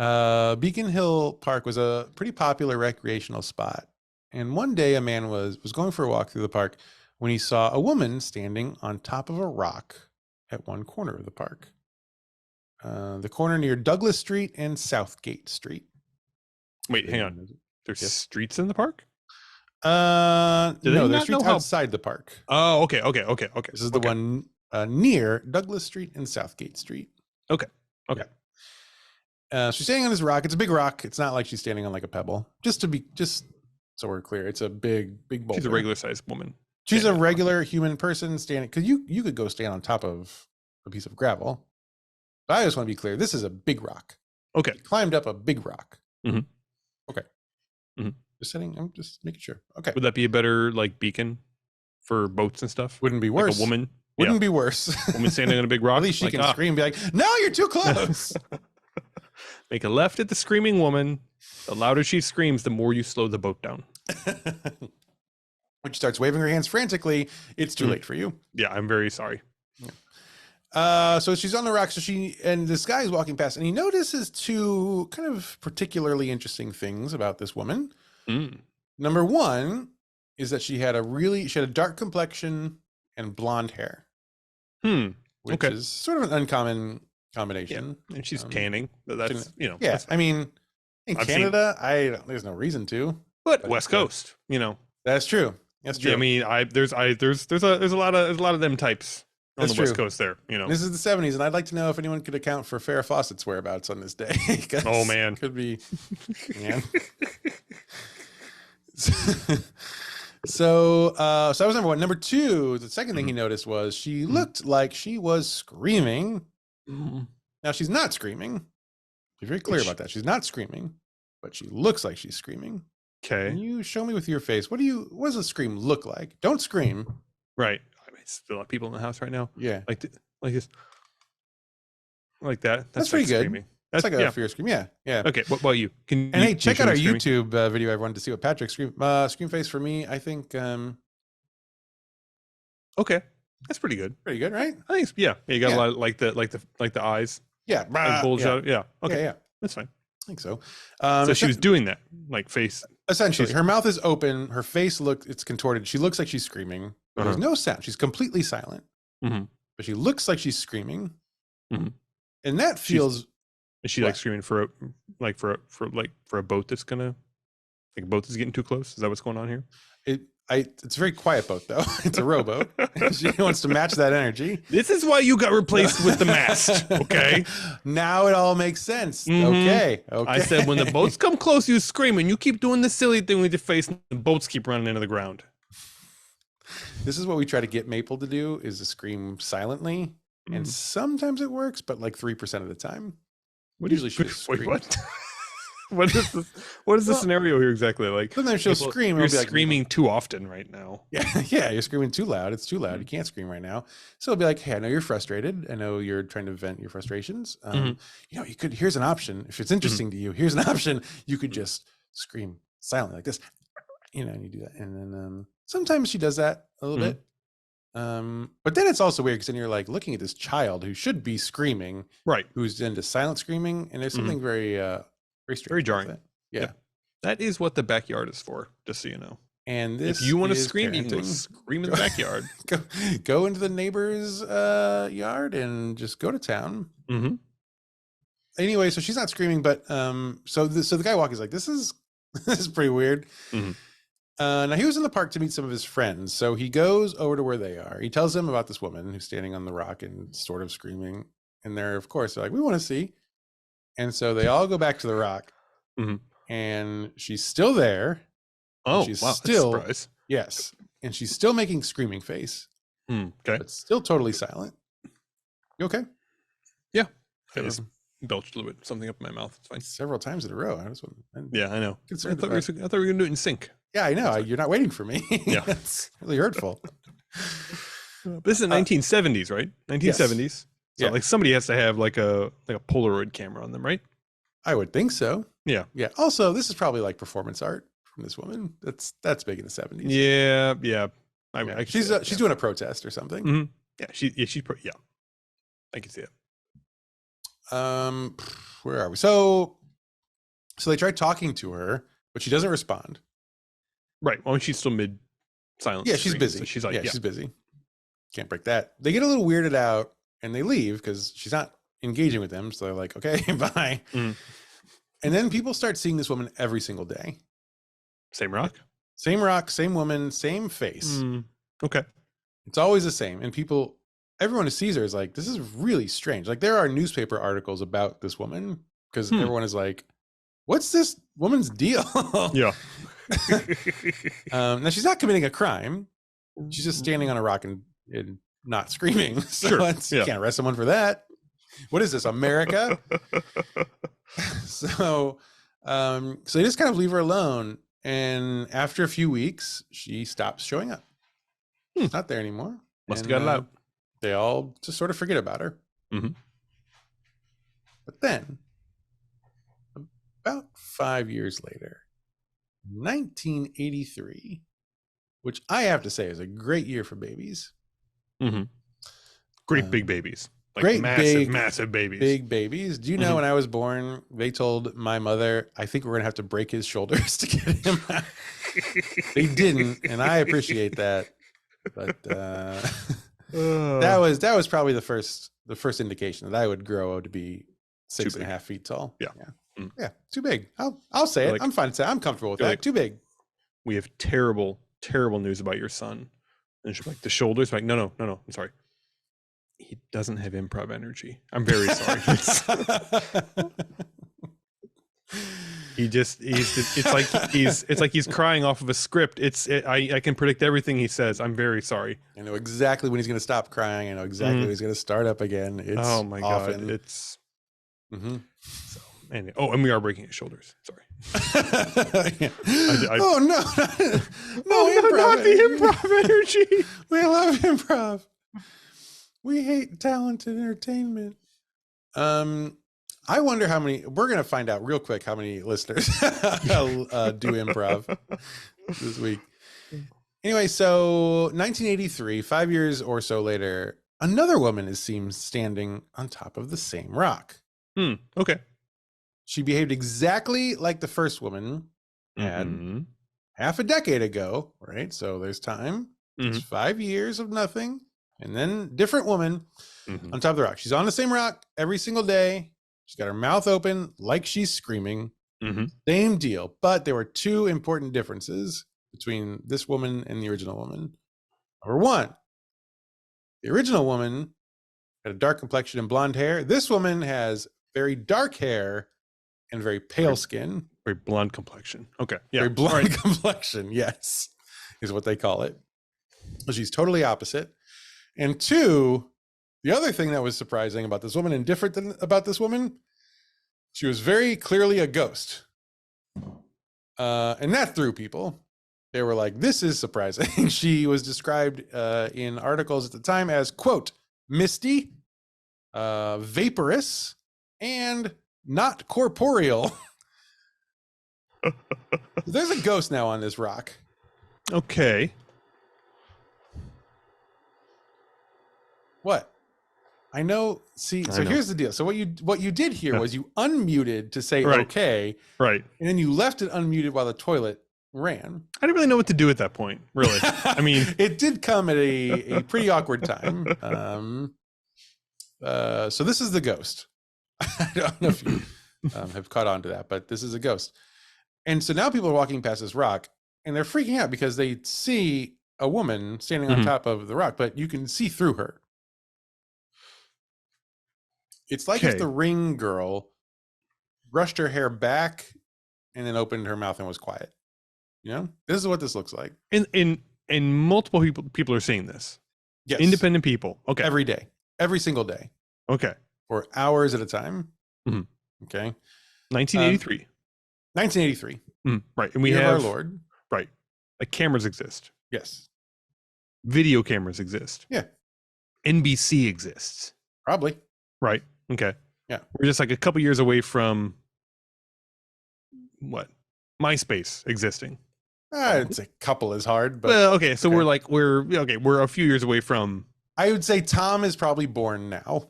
Beacon Hill Park was a pretty popular recreational spot. And one day a man was going for a walk through the park when he saw a woman standing on top of a rock at one corner of the park. The corner near Douglas Street and Southgate Street. Wait, hang on. There's streets in the park? No, there's streets outside the park. Oh, okay. This is the one near Douglas Street and Southgate Street. Okay. She's standing on this rock. It's a big rock. It's not like she's standing on like a pebble. Just so we're clear, it's a big boulder. She's a regular sized woman. She's a regular human person standing, because you could go stand on top of a piece of gravel. But I just want to be clear. This is a big rock. Okay. She climbed up a big rock. Mm-hmm. Okay. Mm-hmm. I'm just making sure. Okay. Would that be a better like beacon for boats and stuff? Wouldn't be worse. Like a woman. Wouldn't be worse. Woman standing on a big rock. At least she can scream and be like, no, you're too close. Make a left at the screaming woman. The louder she screams, the more you slow the boat down. When she starts waving her hands frantically, it's too late for you. Yeah, I'm very sorry. So she's on the rock. And this guy is walking past, and he notices two kind of particularly interesting things about this woman. Number one is that she had a dark complexion and blonde hair. Which is sort of an uncommon combination. Yeah. And she's tanning. That's, Yeah. That's, I mean, in Canada, there's no reason to. But West Coast, That's true. That's true. Yeah, I mean, there's a lot of them types on the West Coast there. This is the 70s, and I'd like to know if anyone could account for Farrah Fawcett's whereabouts on this day. Oh man, could be. Man. So that was number one. Number two, the second thing he noticed was she looked like she was screaming. Now she's not screaming. Be very clear about that. She's not screaming, but she looks like she's screaming. Okay. Can you show me with your face? What does a scream look like? Don't scream. Right. I mean, it's a lot of people in the house right now. Yeah. Like this. Like that. That's pretty good. Screaming. That's like a fear scream. Yeah. Okay. What about you? Hey, check out our YouTube video. Everyone, to see what Patrick's scream face for me. I think. Okay, that's pretty good. Pretty good, right? I think. You got a lot of, like the eyes. Yeah. Bulge out. Yeah. Okay. Yeah. That's fine. I think so. So she was doing that, like face. Essentially, her mouth is open. Her face it's contorted. She looks like she's screaming. But there's no sound. She's completely silent. But she looks like she's screaming. And that feels. Is she like screaming for a boat that's gonna, like a boat that's getting too close? Is that what's going on here? It's a very quiet boat though. It's a rowboat. She wants to match that energy. This is why you got replaced with the mast. Okay. Now it all makes sense. Okay. I said when the boats come close, you scream, and you keep doing the silly thing with your face, and the boats keep running into the ground. This is what we try to get Maple to do: is to scream silently, and sometimes it works, but like 3% of the time. Usually she screams. What? What is the scenario here exactly? Like sometimes she'll scream. You're screaming too often right now. Yeah, you're screaming too loud. It's too loud. You can't scream right now. So it'll be like, hey, I know you're frustrated. I know you're trying to vent your frustrations. Here's an option. If it's interesting to you, here's an option. You could just scream silently like this. And you do that. And then sometimes she does that a little bit. But then it's also weird because then you're like looking at this child who should be screaming, right? Who's into silent screaming, and there's something very strange, very jarring. Yeah, that is what the backyard is for. Just so you know. And this, if you want to scream, you can go scream in the backyard. go into the neighbor's yard and just go to town. Anyway, so she's not screaming, but so the guy walking is like, this is pretty weird. Now he was in the park to meet some of his friends, so he goes over to where they are. He tells them about this woman who's standing on the rock and sort of screaming, and they're like, we want to see. And so they all go back to the rock, and she's still there. Oh, she's wow! Still, that's a surprise. Yes, and she's still making screaming face. Okay, but still totally silent. You okay? Yeah, I just belched a little bit, something up in my mouth. It's fine. Several times in a row. I know. I thought we were gonna do it in sync. Yeah, I know. You're not waiting for me. Yeah, it's really hurtful. This is the 1970s, right? 1970s. Yes. So like somebody has to have like a Polaroid camera on them, right? I would think so. Yeah. Yeah. Also, this is probably like performance art from this woman. That's big in the 70s. Yeah. She's doing a protest or something. Yeah. I can see it. Where are we? So So they try talking to her, but she doesn't respond. Right. Well, she's still mid silence. Yeah, she's busy. So she's like, she's busy. Can't break that. They get a little weirded out and they leave because she's not engaging with them. So they're like, okay, bye. Mm. And then people start seeing this woman every single day. Same rock? Same rock, same woman, same face. Okay. It's always the same. And everyone who sees her is like, this is really strange. Like there are newspaper articles about this woman because everyone is like, what's this woman's deal? Yeah. Now she's not committing a crime. She's just standing on a rock and not screaming. So you can't arrest someone for that. What is this, America? So they just kind of leave her alone. And after a few weeks, she stops showing up. She's not there anymore. Must have got it out. They all just sort of forget about her. Mm-hmm. But then, about 5 years later, 1983, which I have to say is a great year for babies. Mm-hmm. Great big babies. Like great massive babies. Big babies. Do you know when I was born, they told my mother, I think we're going to have to break his shoulders to get him out. They didn't, and I appreciate that. But that was probably the first indication that I would grow to be 6.5 feet tall. Yeah. Yeah, too big. I'll say it. Like, I'm fine to say I'm comfortable with that. Like, too big. We have terrible news about your son. And she's like, the shoulders. I'm like, no. I'm sorry. He doesn't have improv energy. I'm very sorry. It's like he's crying off of a script. I can predict everything he says. I'm very sorry. I know exactly when he's going to stop crying. I know exactly when he's going to start up again. It's oh my God. It's so, and we are breaking his shoulders. Sorry. Oh no! Not the improv energy. We love improv. We hate talented entertainment. I wonder how many. We're gonna find out real quick how many listeners do improv this week. Anyway, so 1983, 5 years or so later, another woman is seen standing on top of the same rock. Okay. She behaved exactly like the first woman had half a decade ago, right? So there's time. It's 5 years of nothing. And then different woman on top of the rock. She's on the same rock every single day. She's got her mouth open like she's screaming. Same deal. But there were two important differences between this woman and the original woman. Number one, the original woman had a dark complexion and blonde hair. This woman has very dark hair and very pale skin. Very blonde complexion. Okay. Yeah. Very blonde complexion, yes, is what they call it. So she's totally opposite. And two, the other thing that was surprising about this woman and different than about this woman, she was very clearly a ghost. And that threw people. They were like, this is surprising. She was described in articles at the time as, quote, misty, vaporous, and not corporeal. There's a ghost now on this rock. Okay. What? I know. See, so here's the deal. So what you did here was you unmuted to say okay, right, and then you left it unmuted while the toilet ran. I didn't really know what to do at that point. Really, I mean, it did come at a pretty awkward time. So this is the ghost. I don't know if you have caught on to that, but this is a ghost. And so now people are walking past this rock, and they're freaking out because they see a woman standing on top of the rock, but you can see through her. It's like if the Ring girl brushed her hair back and then opened her mouth and was quiet. You know, this is what this looks like. And multiple people are seeing this. Yes, independent people. Okay, every day, every single day. Okay, for hours at a time. Okay, 1983. 1983. Right, and we have have our Lord. Right, like cameras exist. Yes, video cameras exist. Yeah, NBC exists. Probably. Right. Okay. Yeah. We're just like a couple years away from what? MySpace existing. It's a couple is hard, but well, okay. So we're a few years away from. I would say Tom is probably born now.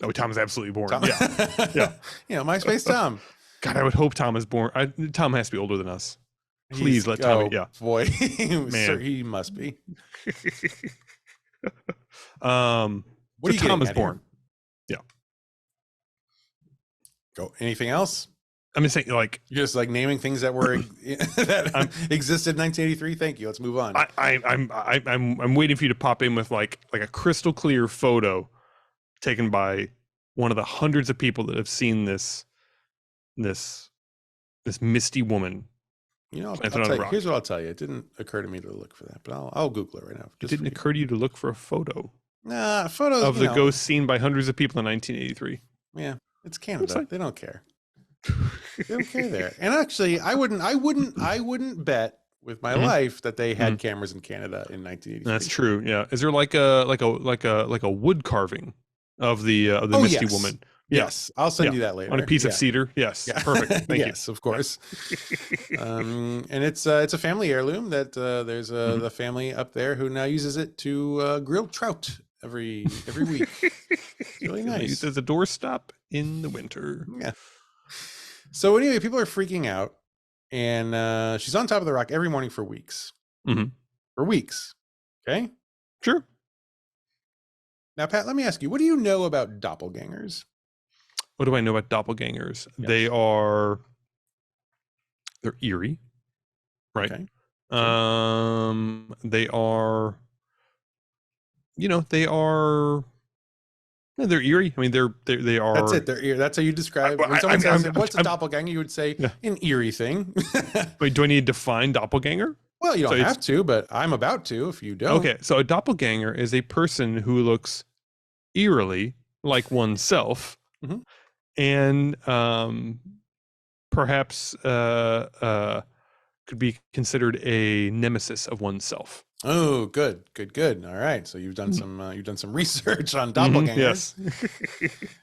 Oh, Tom is absolutely born. Tom. Yeah. You know, MySpace Tom. God, I would hope Tom is born. Tom has to be older than us. Please let Tommy. Yeah, boy, man, sir, he must be. What are you Tom is born? Here? Yeah. Go. Anything else? I'm just saying, like, you're just like naming things that were that existed in 1983. Thank you. Let's move on. I'm waiting for you to pop in with like a crystal clear photo taken by one of the hundreds of people that have seen this misty woman. You know, here's what I'll tell you. It didn't occur to me to look for that, but I'll Google it right now. It didn't occur to you to look for a photo. Nah, photos of the ghost seen by hundreds of people in 1983. Yeah, it's Canada. They don't care. They don't care there. And actually, I wouldn't bet with my life that they had cameras in Canada in 1983. That's true. Yeah. Is there like a wood carving of the misty woman? Yes, I'll send you that later on a piece of cedar. Yes, perfect. Thank you. Yes, of course. And it's a family heirloom that there's the family up there who now uses it to grill trout every week. It's really nice. Used as a doorstop in the winter. Yeah. So anyway, people are freaking out, and she's on top of the rock every morning for weeks. For weeks. Okay. Sure. Now, Pat, let me ask you, what do you know about doppelgangers? What do I know about doppelgangers? Yes. They're eerie, right? Okay. They are, they're eerie. I mean, they are. That's it. They're eerie. That's how you describe. When someone says, "What's a doppelganger?" You would say, "An eerie thing." Wait, do I need to define doppelganger? Well, you don't have to, but I'm about to if you don't. Okay, so a doppelganger is a person who looks eerily like oneself, and perhaps could be considered a nemesis of oneself. Oh, good. All right. So you've done some research on doppelgangers.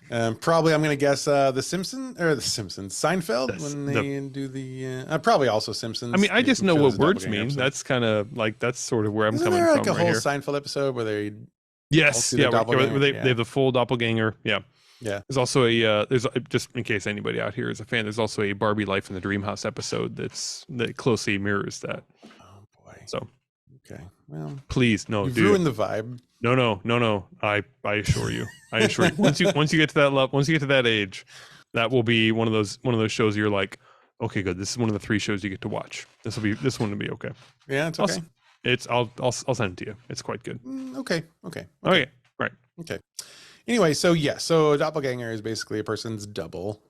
Yes. Probably, I'm going to guess the Simpsons, Seinfeld, when they do the probably also Simpsons. I mean, I just know what words mean. Episode. That's kind of like that's sort of where I'm coming from. Like a whole Seinfeld episode where they they have the full doppelganger. Yeah. There's also there's just in case anybody out here is a fan. There's also a Barbie Life in the Dreamhouse episode that closely mirrors that. Oh boy. So. Okay. Well, please, no, you've ruined the vibe. No. I assure you. Once you get to that level, once you get to that age, that will be one of those shows you're like, okay, good. This is one of the 3 shows you get to watch. This one will be okay. Yeah, it's okay. I'll send it to you. It's quite good. Okay. Right. Okay. Anyway, so a doppelganger is basically a person's double.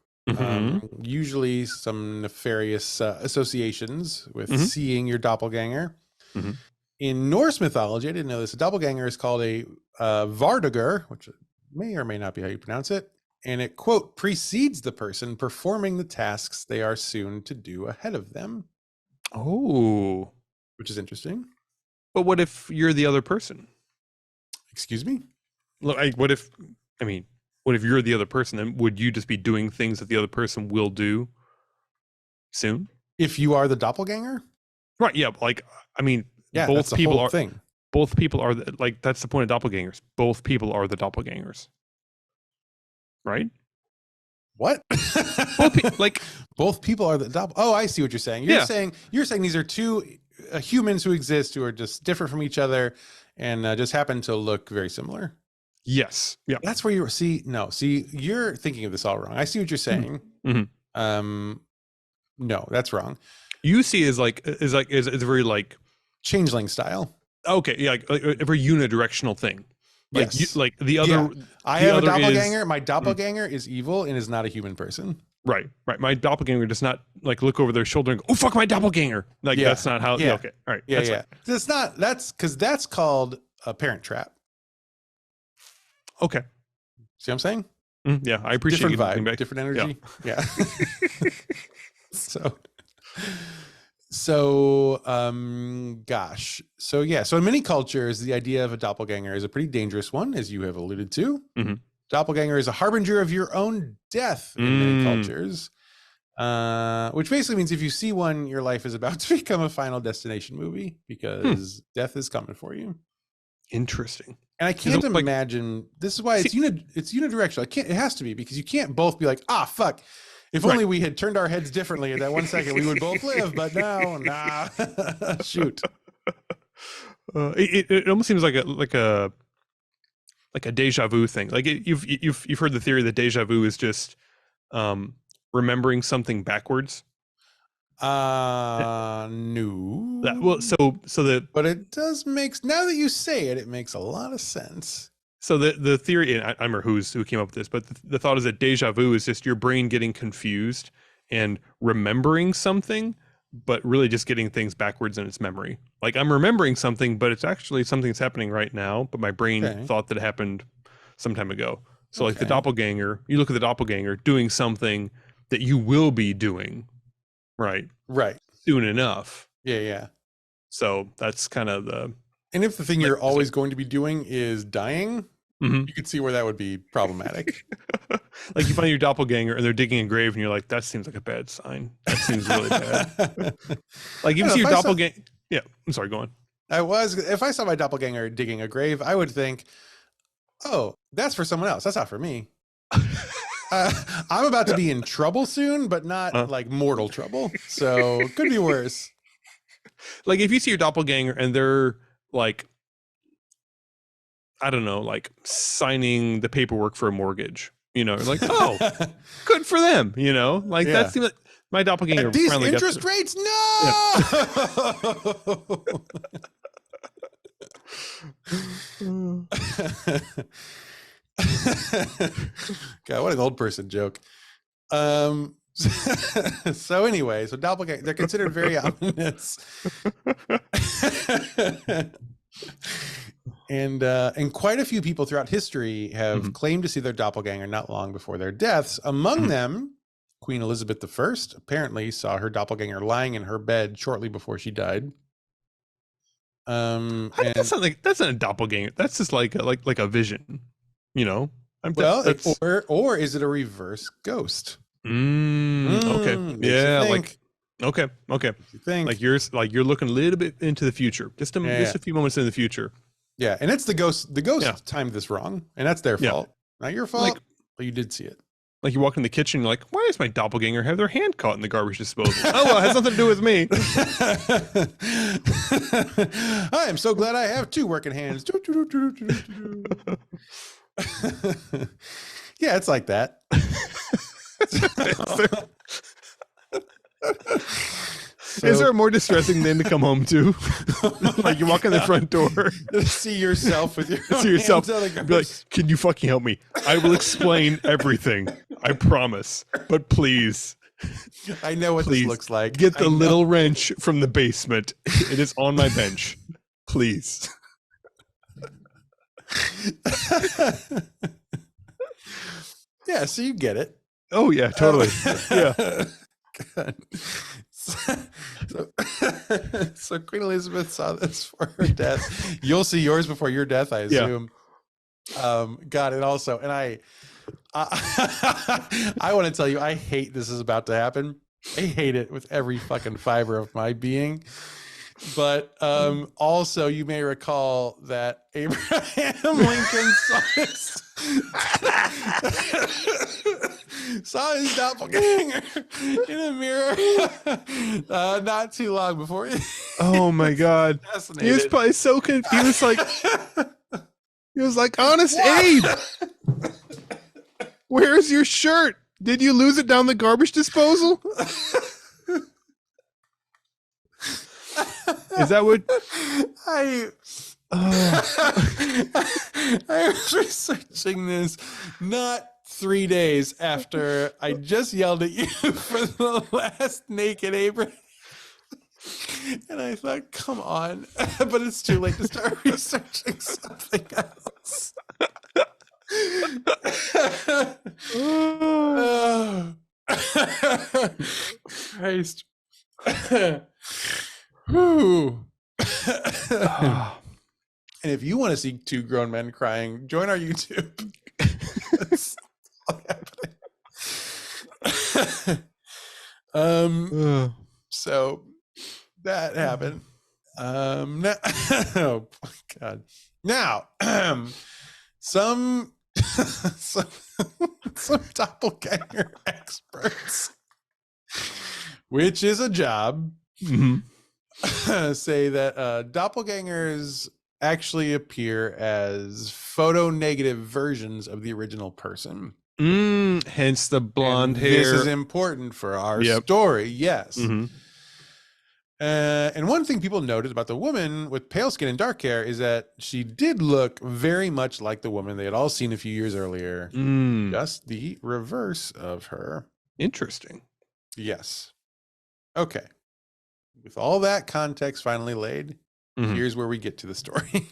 Usually some nefarious associations with seeing your doppelganger. In Norse mythology, I didn't know this, a doppelganger is called a vardager, which may or may not be how you pronounce it, and it, quote, precedes the person performing the tasks they are soon to do ahead of them. Oh. Which is interesting. But what if you're the other person? Excuse me? Look, what if you're the other person, then would you just be doing things that the other person will do soon? If you are the doppelganger? Right, yeah, like, I mean, yeah, both people are thing. Both people are like, that's the point of doppelgangers. Both people are the doppelgangers, right? What? Both people are the doppel. Oh, I see what you're saying. You're saying these are 2 humans who exist who are just different from each other and just happen to look very similar. Yes. Yeah. That's where you're. You're thinking of this all wrong. I see what you're saying. No, that's wrong. You see is very like changeling style. Okay, yeah, like a very unidirectional thing. Like, yes. The other. Yeah. I have a doppelganger. My doppelganger is evil and is not a human person. Right. My doppelganger does not like look over their shoulder and go, "Oh fuck, my doppelganger!" Like that's not how. Yeah. Okay. All right. Yeah. That's not. That's because that's called a Parent Trap. Okay. See what I'm saying? Yeah, I appreciate different vibe, different energy. Yeah. So, gosh. So in many cultures, the idea of a doppelganger is a pretty dangerous one, as you have alluded to. Doppelganger is a harbinger of your own death in many cultures, which basically means if you see one, your life is about to become a Final Destination movie because death is coming for you. Interesting. And I can't imagine. This is why it's unidirectional. It has to be because you can't both be like, fuck. If only we had turned our heads differently at that 1 second, we would both live. But no, nah. Shoot. It almost seems like a deja vu thing. Like you've heard the theory that deja vu is just remembering something backwards. No. But it does now that you say it, it makes a lot of sense. So the theory, and I remember who came up with this, but the thought is that deja vu is just your brain getting confused and remembering something, but really just getting things backwards in its memory. Like I'm remembering something, but it's actually something that's happening right now, but my brain thought that it happened some time ago. So like the doppelganger, you look at the doppelganger doing something that you will be doing, right? Right. Soon enough. Yeah. So that's kind of the... And if the thing you're always going to be doing is dying, you could see where that would be problematic. Like you find your doppelganger and they're digging a grave and you're like, that seems like a bad sign. That seems really bad. Like if you see your doppelganger... Yeah, I'm sorry, go on. If I saw my doppelganger digging a grave, I would think, oh, that's for someone else. That's not for me. I'm about to be in trouble soon, but not like mortal trouble. So it could be worse. Like if you see your doppelganger and they're like, I don't know, like signing the paperwork for a mortgage, like, oh, good for them, like that seems like my doppelganger. At these interest rates, no. God, what an old person joke. So anyway, so doppelganger, they're considered very ominous. And quite a few people throughout history have claimed to see their doppelganger not long before their deaths. Among them, Queen Elizabeth I apparently saw her doppelganger lying in her bed shortly before she died. That's not a doppelganger. That's just like a vision, or is it a reverse ghost? Okay. Yeah. Okay. Like you're looking a little bit into the future, just a few moments in the future. Yeah. And it's the ghost timed this wrong, and that's their fault. Not your fault, but you did see it. Like you walk in the kitchen, you're like, why does my doppelganger have their hand caught in the garbage disposal? Oh, well, it has nothing to do with me. I am so glad I have two working hands. Yeah, it's like that. Is there a more distressing thing to come home to? Like you walk in the front door, see yourself with your hands be like, can you fucking help me? I will explain everything. I promise. But please. I know what this looks like. Get the little wrench from the basement. It is on my bench. Please. Yeah, so you get it. Oh yeah, totally. Yeah. So Queen Elizabeth saw this for her death. You'll see yours before your death, I assume. God, and also, and I want to tell you, I hate this is about to happen. I hate it with every fucking fiber of my being. But also, you may recall that Abraham Lincoln saw his doppelganger in a mirror not too long before. Oh my God! He was probably so confused. He was like, "Honest Abe, where's your shirt? Did you lose it down the garbage disposal?" Is that what I was researching this not 3 days after I just yelled at you for the last naked Abraham. And I thought, come on. But it's too late to start researching something else. Oh. Christ. Whew. And if you want to see two grown men crying, join our YouTube. That's all happening. So that happened. Oh God. Now, some some doppelganger experts, which is a job, say that doppelgangers actually appear as photo-negative versions of the original person. Hence the blonde hair. This is important for our story. Yes. And one thing people noted about the woman with pale skin and dark hair is that she did look very much like the woman they had all seen a few years earlier. Just the reverse of her. Interesting. Yes. Okay. With all that context finally laid, here's where we get to the story.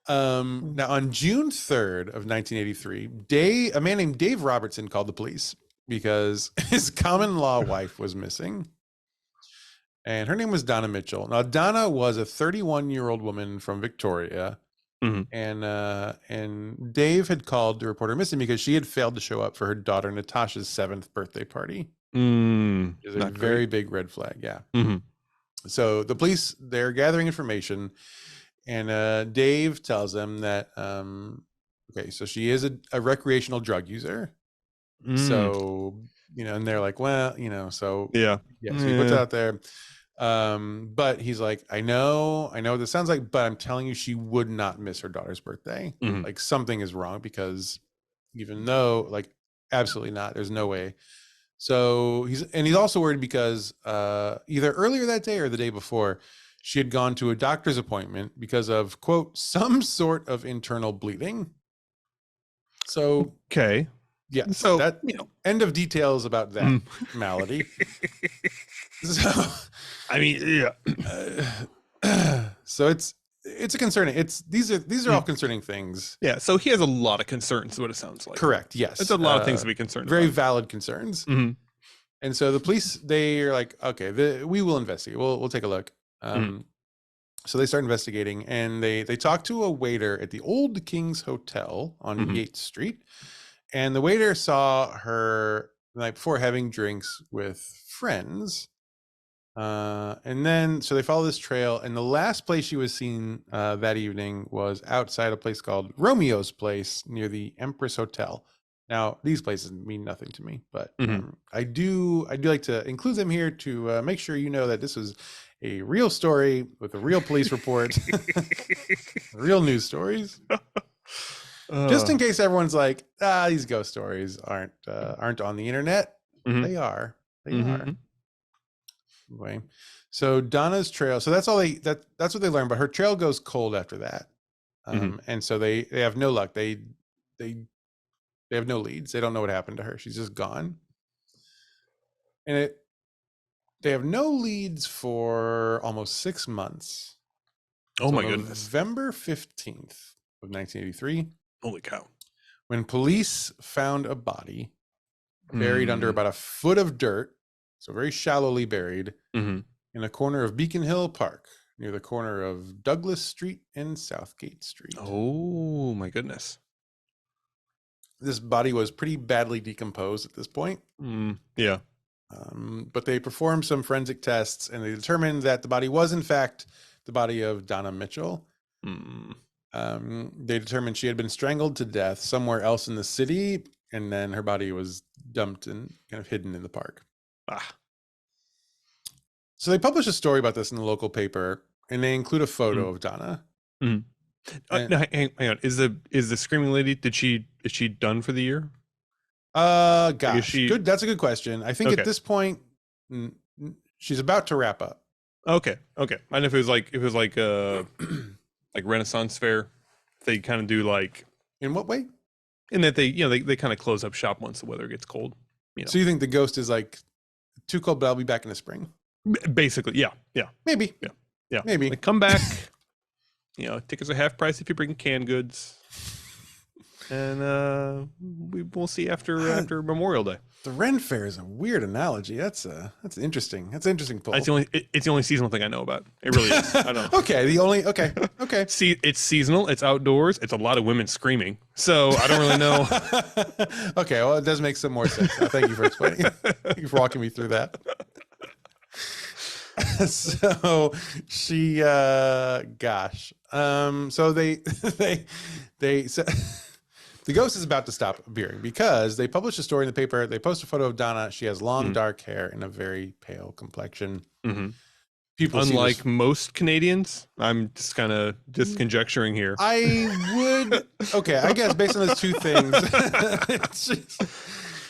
Now, on June 3rd of 1983, a man named Dave Robertson called the police because his common law wife was missing. And her name was Donna Mitchell. Now, Donna was a 31-year-old woman from Victoria. And Dave had called to report her missing because she had failed to show up for her daughter Natasha's 7th birthday party. Which is a very big red flag. Yeah. So the police, they're gathering information, and Dave tells them that, okay, so she is a recreational drug user. So, and they're like, well, so so he puts it out there. But he's like, I know what this sounds like, but I'm telling you, she would not miss her daughter's birthday. Like, something is wrong, because even though, like, absolutely not, there's no way. So he's also worried because either earlier that day or the day before, she had gone to a doctor's appointment because of, quote, some sort of internal bleeding. So yeah, so that end of details about that malady. So I mean, so it's a concerning. These are all concerning things. Yeah. So he has a lot of concerns, is what it sounds like. Correct. Yes. It's a lot of things to be concerned very about. valid concerns. And so the police, they are like, okay, we will investigate. We'll take a look. So they start investigating, and they talk to a waiter at the Old King's Hotel on Yates Street. And the waiter saw her the night before having drinks with friends. And then, so they follow this trail, and the last place she was seen that evening was outside a place called Romeo's Place near the Empress Hotel. Now, these places mean nothing to me, but I do like to include them here to make sure you know that this was a real story with a real police report, real news stories. Just in case everyone's like, these ghost stories aren't on the internet. They are. Anyway, so Donna's trail. So that's all that's what they learned. But her trail goes cold after that, and so they have no luck. They have no leads. They don't know what happened to her. She's just gone, and they have no leads for almost 6 months. Oh my goodness! November 15th of 1983. Holy cow! When police found a body buried under about a foot of dirt, so very shallowly buried, in a corner of Beacon Hill Park, near the corner of Douglas Street and Southgate Street. Oh my goodness. This body was pretty badly decomposed at this point. Yeah. But they performed some forensic tests, and they determined that the body was, in fact, the body of Donna Mitchell. They determined she had been strangled to death somewhere else in the city, and then her body was dumped and kind of hidden in the park. So they published a story about this in the local paper, and they include a photo of Donna. No, hang on. Is the screaming lady, is she done for the year? Gosh, good. That's a good question. I think at this point, she's about to wrap up. Okay. I know if it was like like Renaissance fair, they kind of do like. In what way? In that they kind of close up shop once the weather gets cold. So you think the ghost is like, too cold, but I'll be back in the spring? Basically, yeah. Maybe. Yeah. Maybe. Like, come back. Tickets are half price if you bring canned goods. And we'll see after Memorial Day. The Ren Fair is a weird analogy. That's interesting. That's an interesting pull. It's the only seasonal thing I know about. It really is. I don't know. Okay. See, it's seasonal. It's outdoors. It's a lot of women screaming. So I don't really know. Okay, well, it does make some more sense. Thank you for explaining. Thank you for walking me through that. So she, gosh, so so the ghost is about to stop appearing because they publish a story in the paper. They post a photo of Donna. She has long, dark hair and a very pale complexion. People, unlike most Canadians, I'm just kind of conjecturing here. Okay, I guess based on those two things,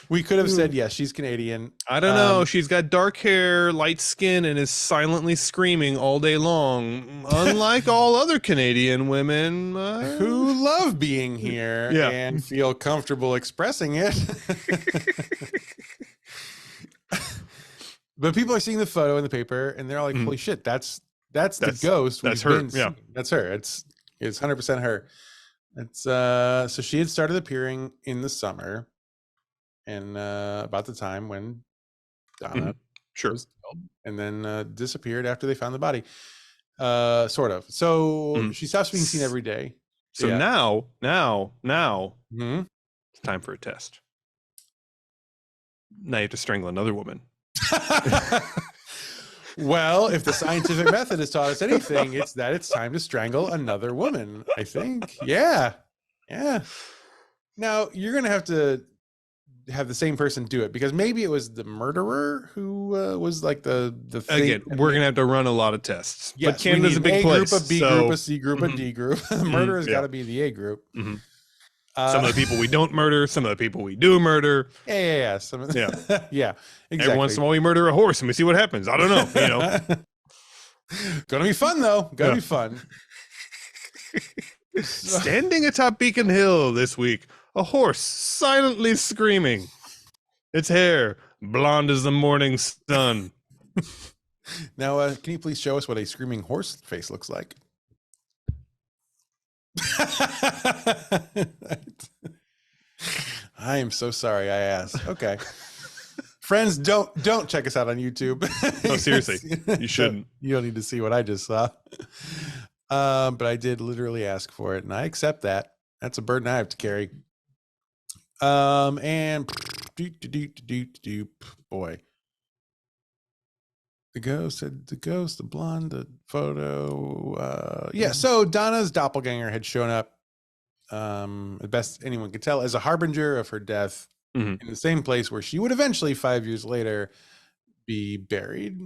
we could have said, yes, she's Canadian. I don't know. She's got dark hair, light skin, and is silently screaming all day long, unlike all other Canadian women who love being here and feel comfortable expressing it. But people are seeing the photo in the paper, and they're all like, "Holy shit, that's the ghost." That's her. Yeah, that's her. It's 100% her. It's so she had started appearing in the summer, and about the time when Donna was killed, and then disappeared after they found the body. Sort of. So she stops being seen every day. So now, it's time for a test. Now you have to strangle another woman. Well, if the scientific method has taught us anything, it's that it's time to strangle another woman, I think. Yeah. Now, you're going to have the same person do it, because maybe it was the murderer who was like the thing. Again, we're going to have to run a lot of tests. Yes, but Canada's a big place. Group, a B group, a C group, a D group. The murderer's got to be the A group. Some of the people we don't murder, some of the people we do murder. Yeah. Yeah, exactly. Every once in a while we murder a horse and we see what happens. I don't know, Gonna be fun though. Gonna be fun. Standing atop Beacon Hill this week, a horse silently screaming. Its hair blonde as the morning sun. Now, can you please show us what a screaming horse face looks like? I am so sorry I asked. Okay. Friends, don't check us out on YouTube. No, seriously. You shouldn't. You don't need to see what I just saw. But I did literally ask for it, and I accept that. That's a burden I have to carry. And boy. The blonde, the photo. Yeah, so Donna's doppelganger had shown up, as best anyone could tell, as a harbinger of her death in the same place where she would eventually, 5 years later, be buried.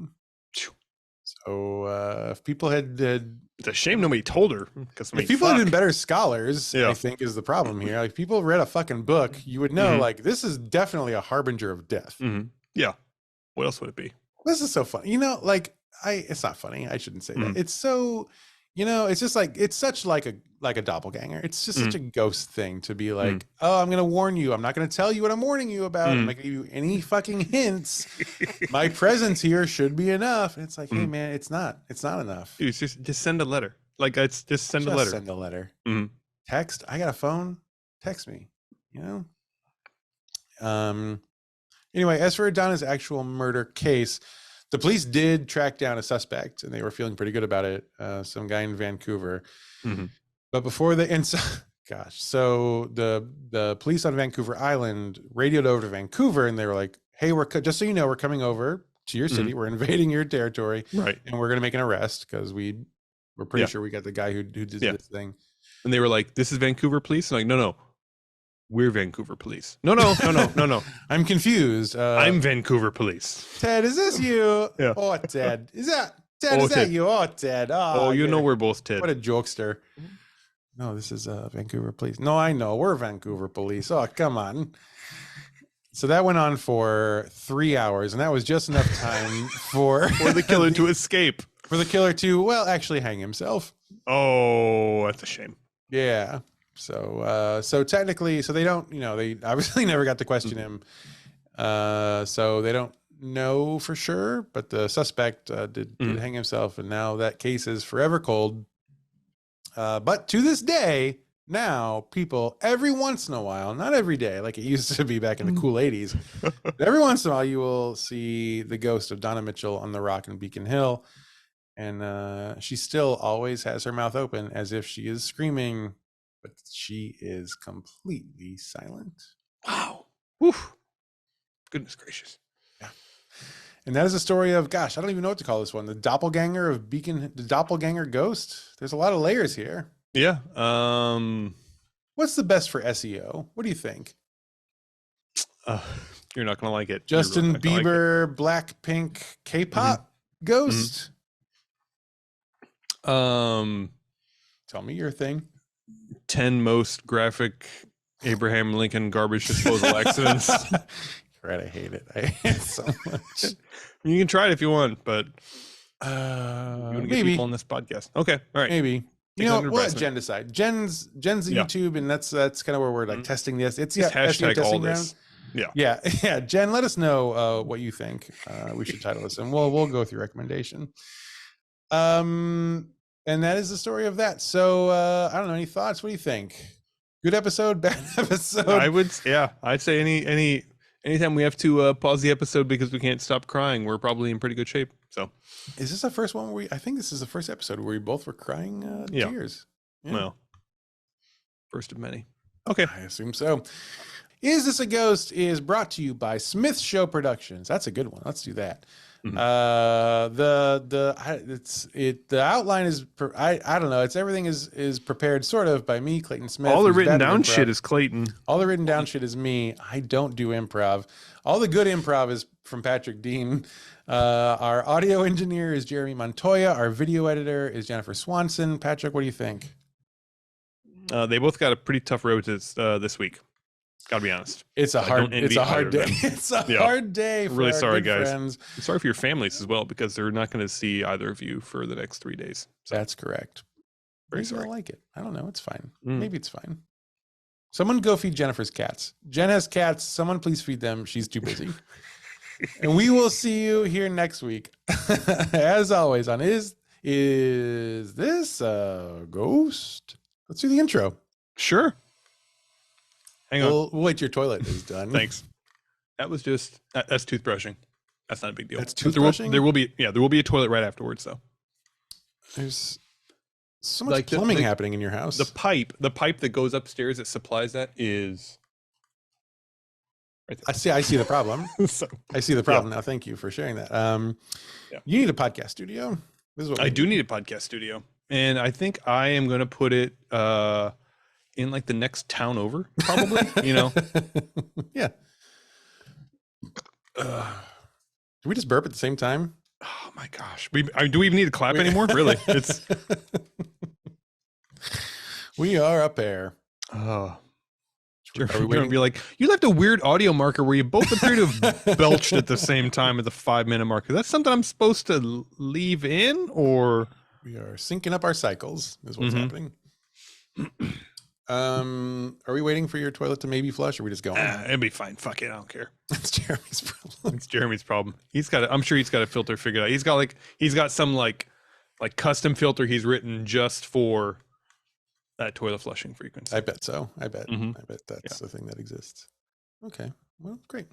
So if people had... It's a shame nobody told her. If people had been better scholars, I think is the problem here. Like, people read a fucking book, you would know, like, this is definitely a harbinger of death. Yeah. What else would it be? This is so funny. It's not funny. I shouldn't say that. It's so, it's just like, it's such like a doppelganger. It's just such a ghost thing to be like, oh, I'm going to warn you. I'm not going to tell you what I'm warning you about. I'm not going to give you any fucking hints. My presence here should be enough. And it's like, hey man, it's not enough. Dude, just send a letter. Like, it's just send a letter. Send a letter. Text. I got a phone. Text me, Anyway, as for Donna's actual murder case, the police did track down a suspect, and they were feeling pretty good about it. Some guy in Vancouver. But before they, so the police on Vancouver Island radioed over to Vancouver, and they were like, "Hey, just so you know, we're coming over to your city. We're invading your territory, right? And we're gonna make an arrest because we're pretty sure we got the guy who did this thing." And they were like, "This is Vancouver police." And like, no. We're Vancouver police. No. I'm confused. I'm Vancouver police. Ted, is this you? Yeah. Oh, Ted. Is that Ted? Is that you? Oh, Ted. Oh, you know we're both Ted. What a jokester. No, this is Vancouver police. No, I know. We're Vancouver police. Oh, come on. So that went on for 3 hours, and that was just enough time for the killer to escape. For the killer to, actually hang himself. Oh, that's a shame. Yeah. So technically, they don't, they obviously never got to question him. So they don't know for sure, but the suspect did hang himself, and now that case is forever cold. But to this day, now people, every once in a while, not every day like it used to be back in the cool 80s, but every once in a while you will see the ghost of Donna Mitchell on the rock in Beacon Hill, and she still always has her mouth open as if she is screaming, but she is completely silent. Wow. Woof. Goodness gracious. Yeah. And that is a story of, gosh, I don't even know what to call this one. The doppelganger of Beacon, the doppelganger ghost. There's a lot of layers here. Yeah. What's the best for SEO? What do you think? You're not gonna like it. Justin Bieber, Blackpink, K-pop ghost. Tell me your thing. 10 most graphic Abraham Lincoln garbage disposal accidents. Right, I hate it. I hate it so much. You can try it if you want, but you want to get maybe people on this podcast. Okay, all right. Maybe. You know, we'll let Jen decide. Jen's the YouTube, and that's kind of where we're like testing this. It's hashtag SEO all testing this. ground. Yeah. Jen, let us know what you think we should title this, and we'll go through recommendation. And that is the story of that. So I don't know, any thoughts? What do you think? Good episode, bad episode? I'd say anytime we have to pause the episode because we can't stop crying, we're probably in pretty good shape. So is this the first one where I think this is the first episode where we both were crying tears? Yeah. Well, first of many. Okay. I assume so. Is This a Ghost is brought to you by Smith Show Productions. That's a good one. Let's do that. The outline is I don't know. It's everything is prepared sort of by me, Clayton Smith. All the written down shit is Clayton. All the written down shit is me. I don't do improv. All the good improv is from Patrick Dean. Our audio engineer is Jeremy Montoya. Our video editor is Jennifer Swanson. Patrick, what do you think? They both got a pretty tough road this week. Gotta be honest. It's a hard day. It's a hard day. For really sorry, guys. Friends. I'm sorry for your families as well, because they're not going to see either of you for the next 3 days. So. That's correct. Very sorry. I like it. I don't know. It's fine. Maybe it's fine. Someone go feed Jennifer's cats. Jen has cats. Someone please feed them. She's too busy. And we will see you here next week. As always on Is This a Ghost? Let's do the intro. Sure. Hang on. We'll wait till your toilet is done. Thanks. That was just that's toothbrushing. That's not a big deal. That's toothbrushing. There will be a toilet right afterwards though. There's so much plumbing happening in your house. The pipe that goes upstairs that supplies that is right there. I see the problem. I see the problem now. Thank you for sharing that. You need a podcast studio. This is what I do need a podcast studio, and I think I am going to put it in like the next town over, probably. Yeah. Do we just burp at the same time? Oh my gosh. Do we even need to clap anymore? Really? It's we are up there. Oh. You're going to be like, you left a weird audio marker where you both appear to have belched at the same time at the 5-minute marker. That's something I'm supposed to leave in, or we are syncing up our cycles is what's happening. Are we waiting for your toilet to maybe flush, or are we just going? It'll be fine. Fuck it. I don't care. It's Jeremy's problem. It's Jeremy's problem. I'm sure he's got a filter figured out. He's got some like custom filter he's written just for that toilet flushing frequency. I bet so. I bet that's the thing that exists. Okay. Well, great.